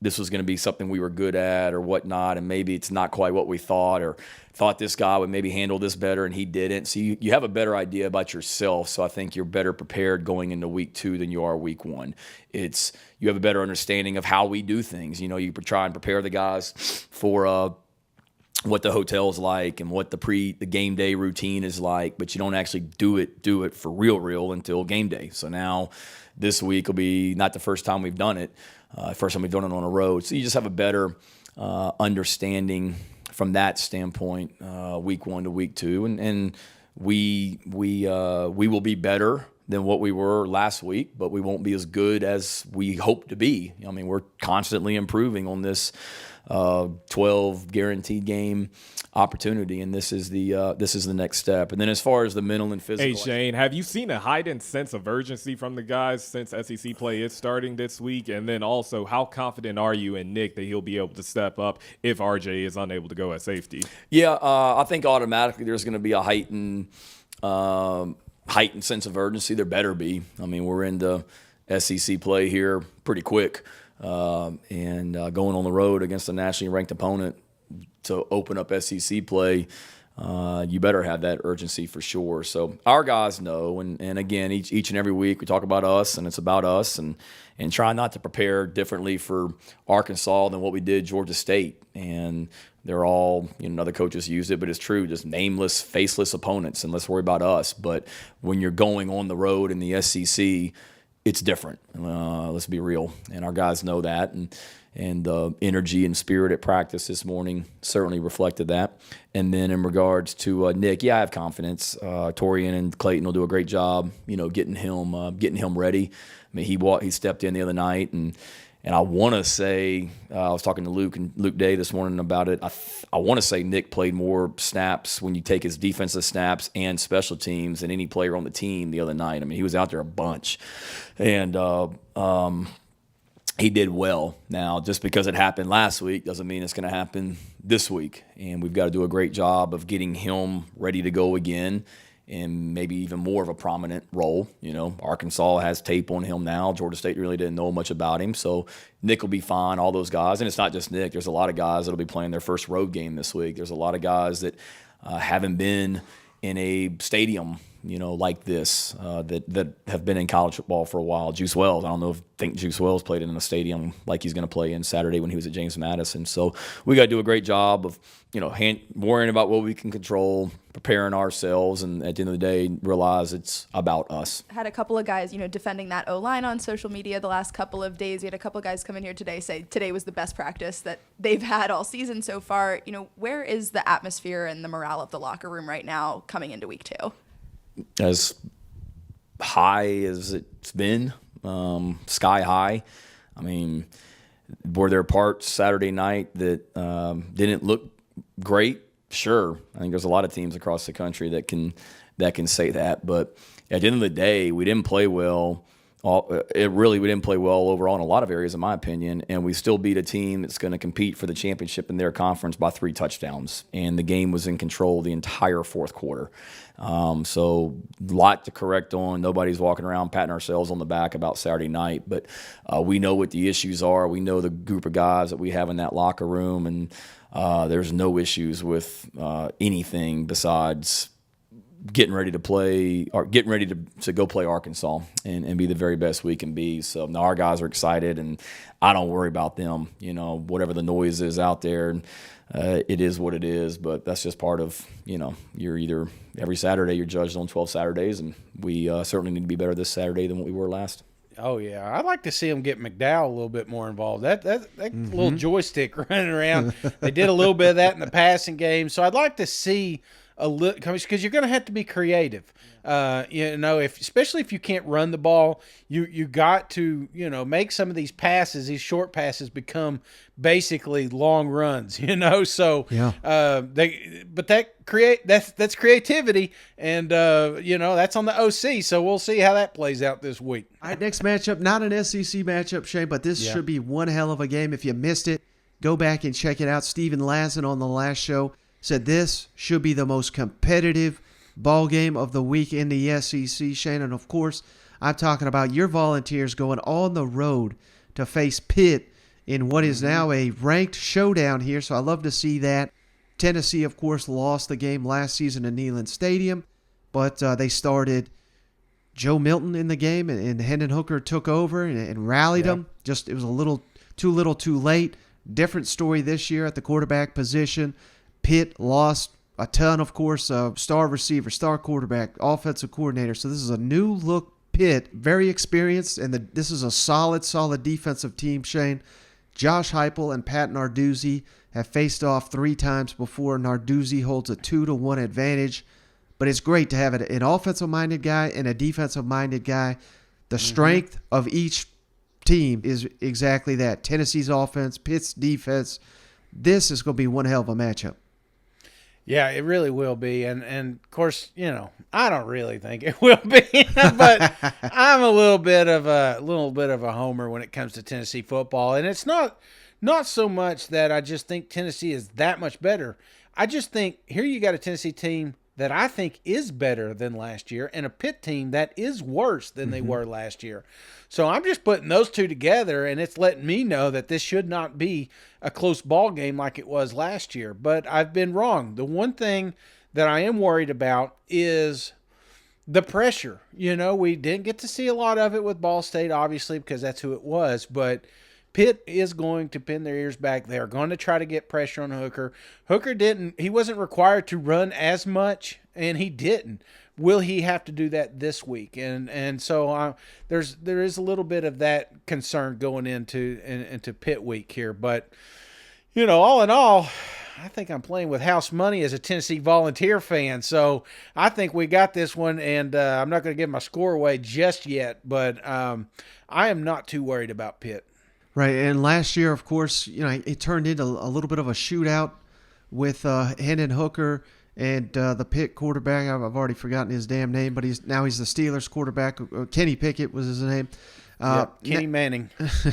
this was going to be something we were good at or whatnot, and maybe it's not quite what we thought, or thought this guy would maybe handle this better and he didn't. So you have a better idea about yourself. So I think you're better prepared going into week 2 than you are week 1. You have a better understanding of how we do things. You try and prepare the guys for what the hotel's like and what the game day routine is like, but you don't actually do it for real until game day. So now this week will be not the first time we've done it. First time we've done it on a road. So you just have a better understanding from that standpoint, week 1 to week 2. And we will be better than what we were last week, but we won't be as good as we hope to be. I mean, we're constantly improving on this 12 guaranteed game opportunity, and this is the next step. And then as far as the mental and physical, hey Shane, have you seen a heightened sense of urgency from the guys since SEC play is starting this week? And then also, how confident are you in Nick that he'll be able to step up if RJ is unable to go at safety? Yeah, I think automatically there's going to be a heightened sense of urgency. There better be. I mean, we're into SEC play here pretty quick. And going on the road against a nationally ranked opponent to open up SEC play, you better have that urgency for sure. So our guys know, and again, each and every week we talk about us, and it's about us, and try not to prepare differently for Arkansas than what we did Georgia State. And they're all, other coaches use it, but it's true, just nameless, faceless opponents, and let's worry about us. But when you're going on the road in the SEC, it's different. Let's be real, and our guys know that, and the energy and spirit at practice this morning certainly reflected that. And then in regards to Nick, I have confidence. Torian and Clayton will do a great job, getting him ready. I mean, he stepped in the other night, and I want to say I was talking to Luke Day this morning about it. I want to say Nick played more snaps when you take his defensive snaps and special teams than any player on the team the other night. I mean, he was out there a bunch, and he did well. Now, just because it happened last week doesn't mean it's going to happen this week, and we've got to do a great job of getting him ready to go again. And maybe even more of a prominent role. Arkansas has tape on him now. Georgia State really didn't know much about him. So Nick will be fine, all those guys. And it's not just Nick. There's a lot of guys that will be playing their first road game this week. There's a lot of guys that haven't been in a stadium, like this, that have been in college football for a while. Juice Wells, I think Juice Wells played in a stadium like he's going to play in Saturday when he was at James Madison. So we got to do a great job of, worrying about what we can control, preparing ourselves, and at the end of the day, realize it's about us. Had a couple of guys, defending that O-line on social media the last couple of days. We had a couple of guys come in here today say today was the best practice that they've had all season so far. Where is the atmosphere and the morale of the locker room right now coming into week 2? As high as it's been, sky high. I mean, were there parts Saturday night that didn't look great? Sure. I think there's a lot of teams across the country that can say that. But at the end of the day, we didn't play well. We didn't play well overall in a lot of areas, in my opinion, and we still beat a team that's going to compete for the championship in their conference by 3 touchdowns. And the game was in control the entire fourth quarter. So a lot to correct on. Nobody's walking around patting ourselves on the back about Saturday night, but we know what the issues are. We know the group of guys that we have in that locker room, and there's no issues with anything besides getting ready to play or getting ready to go play Arkansas and be the very best we can be. So now our guys are excited, and I don't worry about them. Whatever the noise is out there, it is what it is. But that's just part of, you're either every Saturday you're judged on 12 Saturdays, and we certainly need to be better this Saturday than what we were last. Oh yeah, I'd like to see them get McDowell a little bit more involved. That little joystick running around, they did a little bit of that in the passing game. So I'd like to see a little, because you're going to have to be creative. Especially if you can't run the ball, you got to make some of these passes, these short passes, become basically long runs. So that's creativity, and that's on the OC. So we'll see how that plays out this week. All right, next matchup, not an SEC matchup, Shane, but this should be one hell of a game. If you missed it, go back and check it out. Steven Lassen on the last show said this should be the most competitive ball game of the week in the SEC, Shane. And of course, I'm talking about your Volunteers going on the road to face Pitt in what is now a ranked showdown here. So I love to see that. Tennessee, of course, lost the game last season in Neyland Stadium, but they started Joe Milton in the game, and Hendon Hooker took over and rallied them. It was a little too late. Different story this year at the quarterback position. Pitt lost a ton, of course, star receiver, star quarterback, offensive coordinator. So this is a new look Pitt, very experienced, and this is a solid defensive team, Shane. Josh Heupel and Pat Narduzzi have faced off 3 times before. Narduzzi holds a 2-1 advantage, but it's great to have an offensive-minded guy and a defensive-minded guy. The strength of each team is exactly that. Tennessee's offense, Pitt's defense. This is going to be one hell of a matchup. Yeah, it really will be, and of course, I don't really think it will be, but I'm a little bit of a homer when it comes to Tennessee football, and it's not so much that I just think Tennessee is that much better. I just think here you got a Tennessee team that I think is better than last year, and a Pitt team that is worse than they were last year. So I'm just putting those two together, and it's letting me know that this should not be a close ball game like it was last year. But I've been wrong. The one thing that I am worried about is the pressure. We didn't get to see a lot of it with Ball State, obviously, because that's who it was. But Pitt is going to pin their ears back. They're going to try to get pressure on Hooker. He wasn't required to run as much, and he didn't. Will he have to do that this week? And so there is a little bit of that concern going into Pitt week here. But, all in all, I think I'm playing with house money as a Tennessee Volunteer fan. So I think we got this one, and I'm not going to give my score away just yet. But I am not too worried about Pitt. Right, and last year, of course, it turned into a little bit of a shootout with Hendon Hooker and the Pitt quarterback. I've already forgotten his damn name, but he's the Steelers quarterback. Kenny Pickett was his name. Kenny Manning.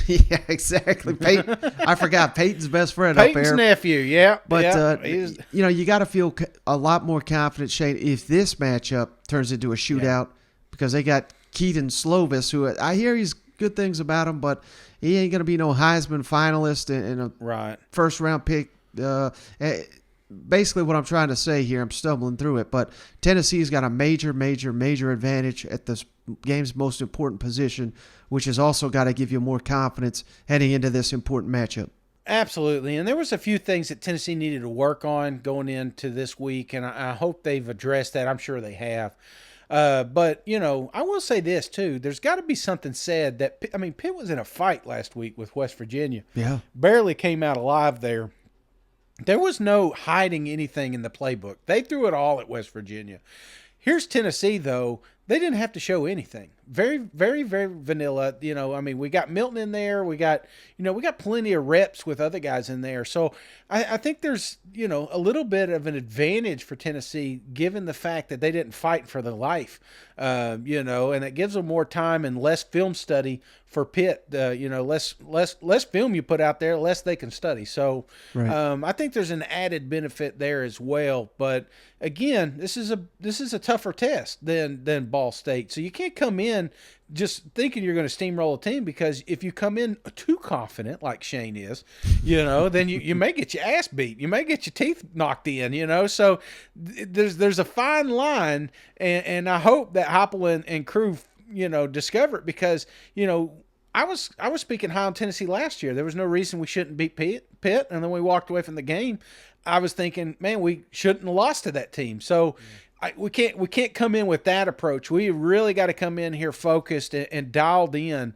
Yeah, exactly. Peyton, I forgot Peyton's best friend Peyton's up there. nephew, yeah. But, you got to feel a lot more confident, Shane, if this matchup turns into a shootout because they got Keaton Slovis, who I hear he's good things about him, but he ain't going to be no Heisman finalist and a first-round pick. Basically what I'm trying to say here, I'm stumbling through it, but Tennessee's got a major advantage at this game's most important position, which has also got to give you more confidence heading into this important matchup. Absolutely, and there was a few things that Tennessee needed to work on going into this week, and I hope they've addressed that. I'm sure they have. But, I will say this, too. There's got to be something said that, Pitt was in a fight last week with West Virginia. Yeah. Barely came out alive there. There was no hiding anything in the playbook. They threw it all at West Virginia. Here's Tennessee, though. They didn't have to show anything. Very, very, very vanilla. We got Milton in there. We got plenty of reps with other guys in there. So I think there's, a little bit of an advantage for Tennessee given the fact that they didn't fight for their life, and it gives them more time and less film study for Pitt. Less film you put out there, less they can study. So I think there's an added benefit there as well. But again, this is a tougher test than Ball State. So you can't come in just thinking you're going to steamroll a team, because if you come in too confident, like Shane is, then you may get your ass beat. You may get your teeth knocked in, So there's a fine line, and I hope that Heupel and crew, discover it, because, I was speaking high on Tennessee last year. There was no reason we shouldn't beat Pitt, and then we walked away from the game. I was thinking, man, we shouldn't have lost to that team. So we can't come in with that approach. We really got to come in here focused and dialed in,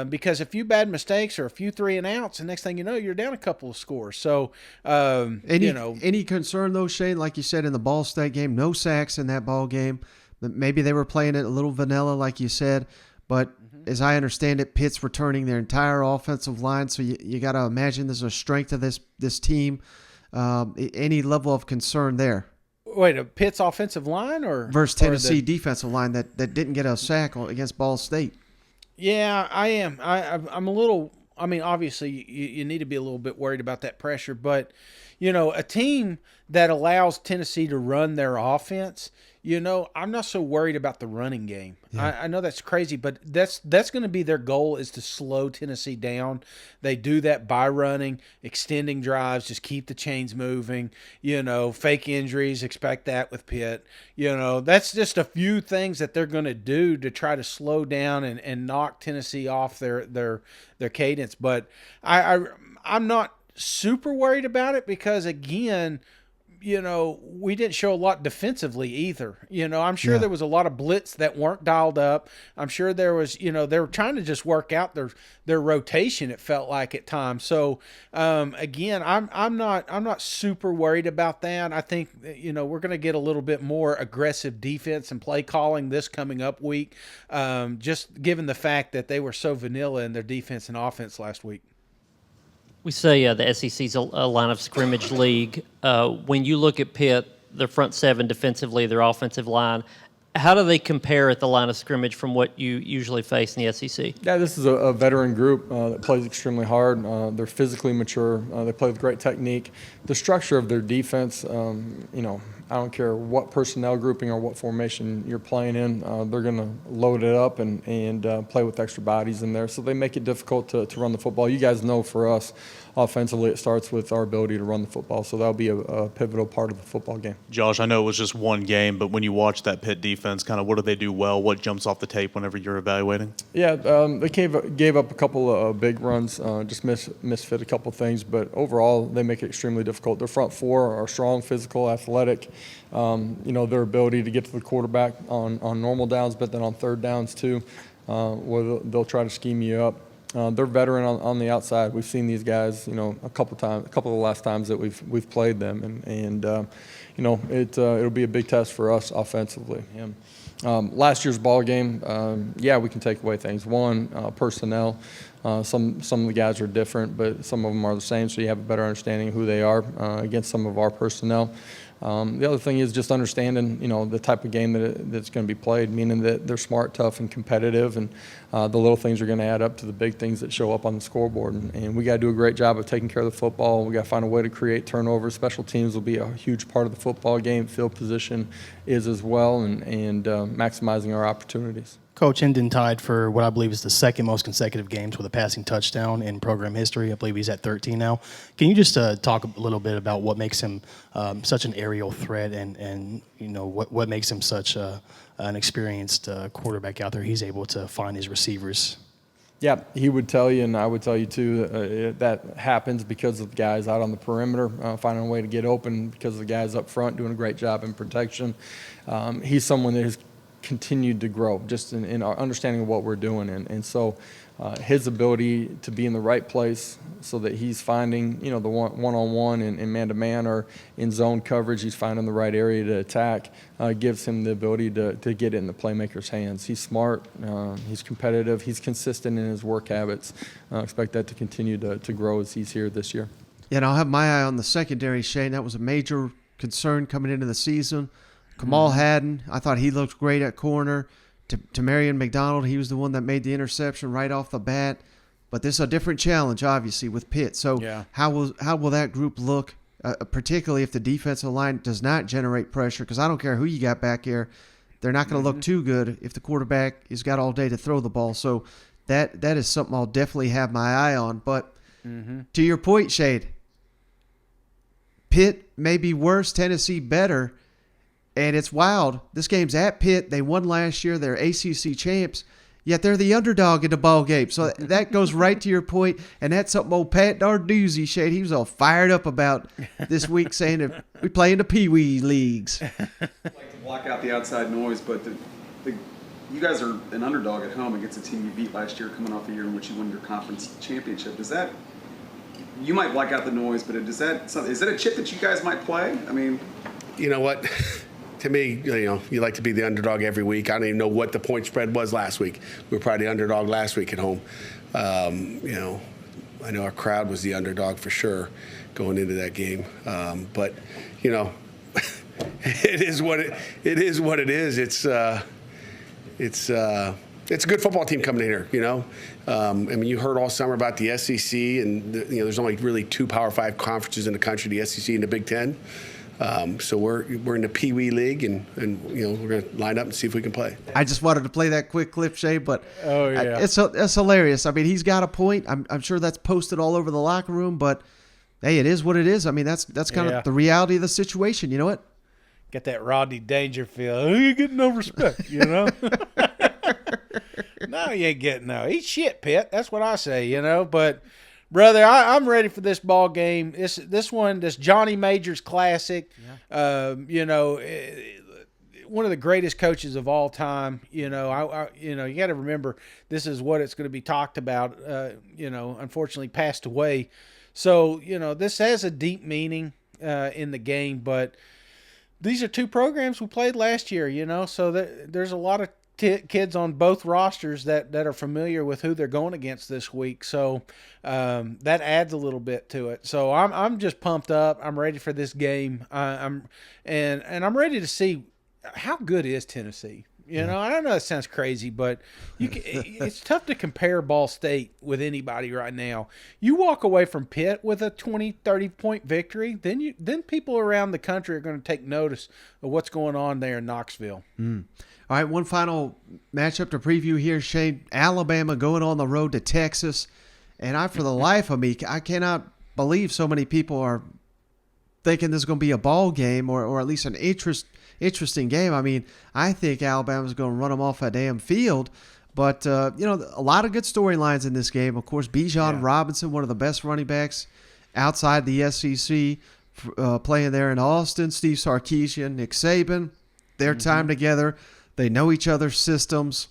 because a few bad mistakes or a few 3 and outs, and next thing you know, you're down a couple of scores. So any concern though, Shane? Like you said in the Ball State game, no sacks in that ball game. Maybe they were playing it a little vanilla, like you said, but as I understand it, Pitt's returning their entire offensive line, so you got to imagine there's a strength of this team. Any level of concern there? Wait, Pitt's offensive line versus Tennessee defensive line that didn't get a sack against Ball State? Yeah, I am. I'm a little. I mean, obviously, you need to be a little bit worried about that pressure, but a team that allows Tennessee to run their offense, I'm not so worried about the running game. Yeah. I know that's crazy, but that's going to be their goal, is to slow Tennessee down. They do that by running, extending drives, just keep the chains moving, fake injuries, expect that with Pitt. That's just a few things that they're going to do to try to slow down and knock Tennessee off their cadence. But I'm not super worried about it, because, again, we didn't show a lot defensively either. I'm sure there was a lot of blitz that weren't dialed up. I'm sure there was, they were trying to just work out their rotation, it felt like at times. So, again, I'm not super worried about that. I think, we're going to get a little bit more aggressive defense and play calling this coming up week, just given the fact that they were so vanilla in their defense and offense last week. We say the SEC's a line of scrimmage league. When you look at Pitt, their front seven defensively, their offensive line, how do they compare at the line of scrimmage from what you usually face in the SEC? Yeah, this is a veteran group that plays extremely hard. They're physically mature. They play with great technique. The structure of their defense, I don't care what personnel grouping or what formation you're playing in, they're going to load it up and play with extra bodies in there. So they make it difficult to run the football. You guys know for us, offensively, it starts with our ability to run the football. So that'll be a pivotal part of the football game. Josh, I know it was just one game, but when you watch that Pitt defense, kind of what do they do well? What jumps off the tape whenever you're evaluating? Yeah, they gave up a couple of big runs, just misfit a couple things, but overall they make it extremely difficult. Their front four are strong, physical, athletic. Their ability to get to the quarterback on normal downs, but then on third downs too, where they'll try to scheme you up. They're veteran on the outside. We've seen these guys, a couple of the last times that we've played them, and it'll be a big test for us offensively. Last year's ball game, we can take away things. One, personnel. Some of the guys are different, but some of them are the same, so you have a better understanding of who they are against some of our personnel. The other thing is just understanding, the type of game that's going to be played, meaning that they're smart, tough, and competitive, and the little things are going to add up to the big things that show up on the scoreboard. And we got to do a great job of taking care of the football. We got to find a way to create turnovers. Special teams will be a huge part of the football game. Field position is as well, and maximizing our opportunities. Coach Hendon tied for what I believe is the second most consecutive games with a passing touchdown in program history. I believe he's at 13 now. Can you just talk a little bit about what makes him such an aerial threat, and what makes him such an experienced quarterback out there? He's able to find his receivers. Yeah, he would tell you, and I would tell you too, that happens because of the guys out on the perimeter finding a way to get open, because of the guys up front doing a great job in protection. He's someone that has continued to grow just in our understanding of what we're doing, and so his ability to be in the right place so that he's finding the one-on-one and man-to-man or in zone coverage, he's finding the right area to attack, gives him the ability to get it in the playmaker's hands. He's smart, he's competitive, he's consistent in his work habits. I expect that to continue to grow as he's here this year. Yeah, and I'll have my eye on the secondary, Shane. That was a major concern coming into the season. Kamal Haddon, I thought he looked great at corner. To Marion McDonald, he was the one that made the interception right off the bat. But this is a different challenge, obviously, with Pitt. So how will that group look, particularly if the defensive line does not generate pressure? Because I don't care who you got back here. they're not going to look too good if the quarterback has got all day to throw the ball. So that is something I'll definitely have my eye on. But to your point, Shade, Pitt may be worse, Tennessee better, and it's wild. This game's at Pitt. They won last year. They're ACC champs, yet they're the underdog in the ball game. So that goes right to your point, and that's something old Pat Narduzzi, Shade, he was all fired up about this week, saying that we play in the Pee Wee leagues. Like to block out the outside noise, but you guys are an underdog at home against a team you beat last year, coming off the year in which you won your conference championship. Does that, you might block out the noise, but is that a chip that you guys might play? I mean, you know what? To me, you like to be the underdog every week. I don't even know what the point spread was last week. We were probably the underdog last week at home. I know our crowd was the underdog for sure going into that game. But it is what it is. It's a good football team coming in here. I mean, you heard all summer about the SEC, and there's only really 2 Power 5 conferences in the country: the SEC and the Big Ten. So we're in the Pee Wee League, and we're going to line up and see if we can play. I just wanted to play that quick clip, Shay, but yeah, it's hilarious. I mean, he's got a point. I'm sure that's posted all over the locker room, but hey, it is what it is. I mean, that's kind of the reality of the situation. You know what? Get that Rodney Dangerfield. You get no respect, No, you ain't getting no. Eat shit, Pitt. That's what I say, But, brother, I'm ready for this ball game. This Johnny Majors Classic. Yeah. One of the greatest coaches of all time. You got to remember this is what it's going to be talked about. Unfortunately passed away. So this has a deep meaning in the game, but these are 2 programs we played last year. So there's a lot of kids on both rosters that are familiar with who they're going against this week. So that adds a little bit to it. So I'm just pumped up. I'm ready for this game. I'm ready to see how good is Tennessee. I don't know, that sounds crazy, but it's tough to compare Ball State with anybody right now. You walk away from Pitt with a 20, 30-point victory, then people around the country are going to take notice of what's going on there in Knoxville. All right, one final matchup to preview here, Shane. Alabama going on the road to Texas. And for the life of me, I cannot believe so many people are thinking this is going to be a ball game or at least an interesting game. I mean, I think Alabama's going to run them off a damn field. But, a lot of good storylines in this game. Of course, Bijan Robinson, one of the best running backs outside the SEC, playing there in Austin. Steve Sarkisian, Nick Saban, their time together. They know each other's systems.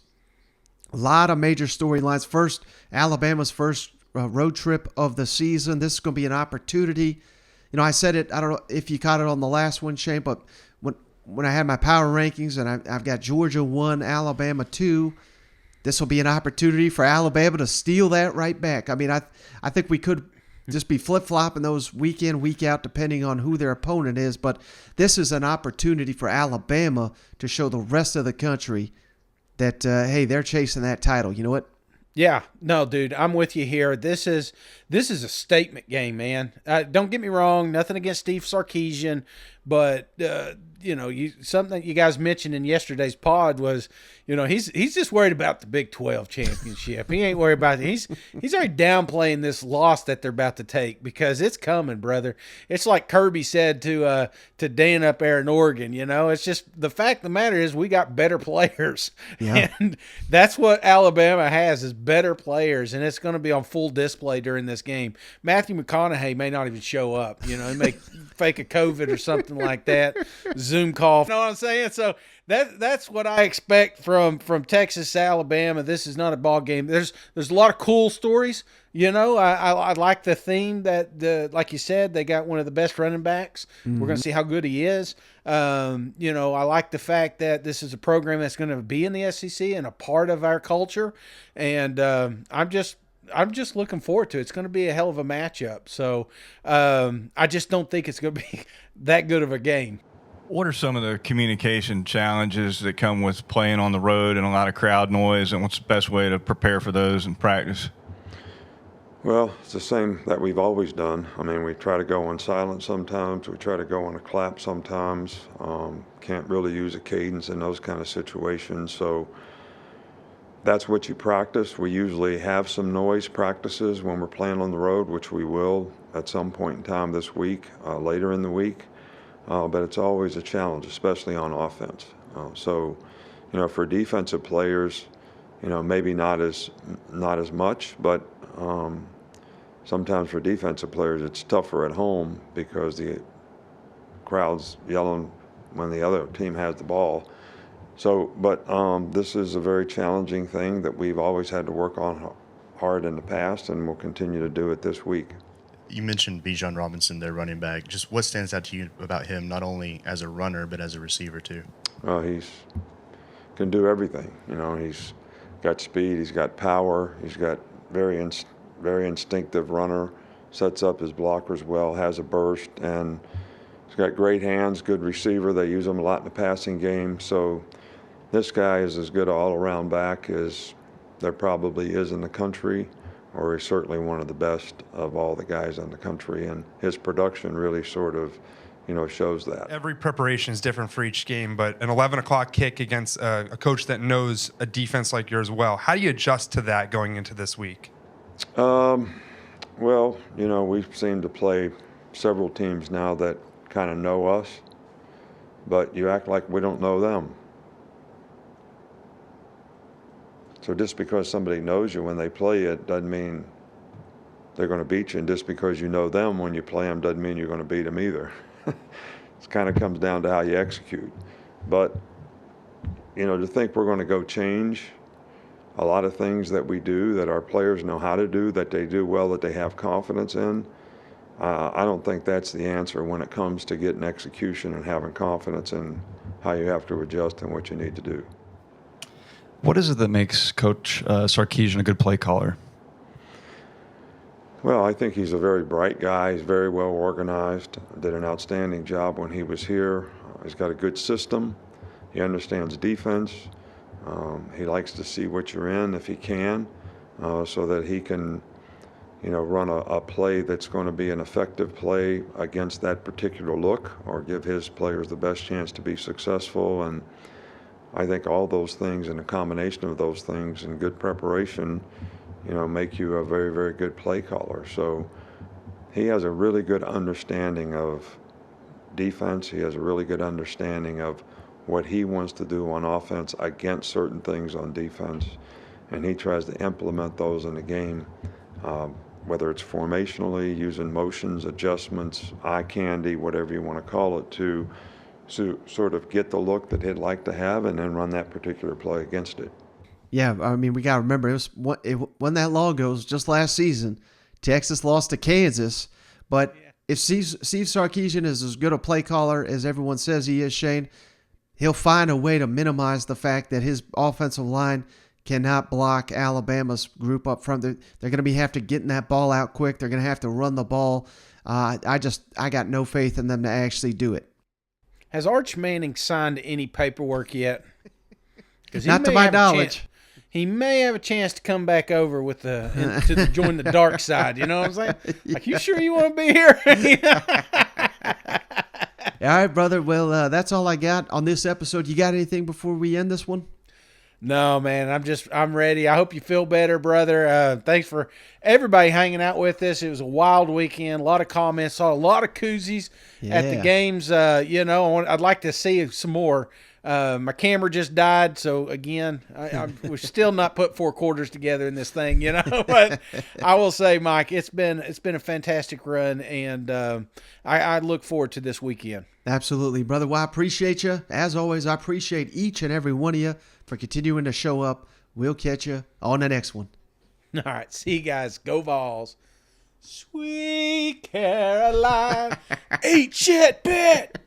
A lot of major storylines. Alabama's first road trip of the season. This is going to be an opportunity. I said it, I don't know if you caught it on the last one, Shane, but when I had my power rankings and I've got Georgia 1, Alabama 2, this will be an opportunity for Alabama to steal that right back. I mean, I think we could just be flip-flopping those week in, week out, depending on who their opponent is. But this is an opportunity for Alabama to show the rest of the country that, hey, they're chasing that title. You know what? Yeah. No, dude, I'm with you here. This is a statement game, man. Don't get me wrong. Nothing against Steve Sarkisian, but something that you guys mentioned in yesterday's pod was, he's just worried about the Big 12 championship. He ain't worried about it. He's already downplaying this loss that they're about to take because it's coming, brother. It's like Kirby said to Dan up there in Oregon. It's just the fact of the matter is we got better players, and that's what Alabama has is better players, and it's going to be on full display during this game. Matthew McConaughey may not even show up. He may fake a COVID or something like that. Zoom call. You know what I'm saying? So that's what I expect from Texas to Alabama. This is not a ball game. There's a lot of cool stories. I like the theme that like you said, they got one of the best running backs. Mm-hmm. We're going to see how good he is. I like the fact that this is a program that's going to be in the SEC and a part of our culture. And I'm just looking forward to it. It's going to be a hell of a matchup. So I just don't think it's going to be that good of a game. What are some of the communication challenges that come with playing on the road and a lot of crowd noise, and what's the best way to prepare for those in practice? Well, it's the same that we've always done. I mean, we try to go on silent sometimes. We try to go on a clap sometimes. Can't really use a cadence in those kind of situations. So that's what you practice. We usually have some noise practices when we're playing on the road, which we will at some point in time this week, later in the week. But it's always a challenge, especially on offense. So, for defensive players, maybe not as much, but sometimes for defensive players it's tougher at home because the crowd's yelling when the other team has the ball. So, but this is a very challenging thing that we've always had to work on hard in the past, and we'll continue to do it this week. You mentioned Bijan Robinson, their running back. Just what stands out to you about him, not only as a runner but as a receiver too? He's can do everything. He's got speed, he's got power, he's got very instinctive runner, sets up his blockers well, has a burst, and he's got great hands, good receiver. They use him a lot in the passing game. So this guy is as good an all-around back as there probably is in the country, or he's certainly one of the best of all the guys in the country, and his production really sort of shows that. Every preparation is different for each game, but an 11 o'clock kick against a coach that knows a defense like yours well, how do you adjust to that going into this week? Well, we seem to play several teams now that kind of know us, but you act like we don't know them. So just because somebody knows you when they play you, it doesn't mean they're going to beat you. And just because you know them when you play them doesn't mean you're going to beat them either. It kind of comes down to how you execute. But, to think we're going to go change a lot of things that we do that our players know how to do, that they do well, that they have confidence in, I don't think that's the answer when it comes to getting execution and having confidence in how you have to adjust and what you need to do. What is it that makes Coach Sarkisian a good play caller? Well, I think he's a very bright guy. He's very well organized. Did an outstanding job when he was here. He's got a good system. He understands defense. He likes to see what you're in if he can, so that he can, run a play that's going to be an effective play against that particular look, or give his players the best chance to be successful. And I think all those things and a combination of those things and good preparation, make you a very, very good play caller. So he has a really good understanding of defense. He has a really good understanding of what he wants to do on offense against certain things on defense. And he tries to implement those in the game, whether it's formationally, using motions, adjustments, eye candy, whatever you want to call it, to sort of get the look that he'd like to have and then run that particular play against it. Yeah, I mean, we got to remember, it wasn't that long ago. It was just last season. Texas lost to Kansas. But if Steve Sarkisian is as good a play caller as everyone says he is, Shane, he'll find a way to minimize the fact that his offensive line cannot block Alabama's group up front. They're going to have to get that ball out quick. They're going to have to run the ball. I got no faith in them to actually do it. Has Arch Manning signed any paperwork yet? Not to my knowledge. He may have a chance to come back over with to join the dark side. You know what I'm saying? Like, you sure you want to be here? All right, brother. Well, that's all I got on this episode. You got anything before we end this one? No, man. I'm ready. I hope you feel better, brother. Thanks for everybody hanging out with us. It was a wild weekend. A lot of comments. Saw a lot of koozies at the games. I'd like to see some more. My camera just died, so again, we're still not put four quarters together in this thing, But I will say, Mike, it's been a fantastic run, and I look forward to this weekend. Absolutely, brother. Well, I appreciate you. As always, I appreciate each and every one of you for continuing to show up. We'll catch you on the next one. All right. See you guys. Go Vols. Sweet Caroline. Eat shit, Pitt.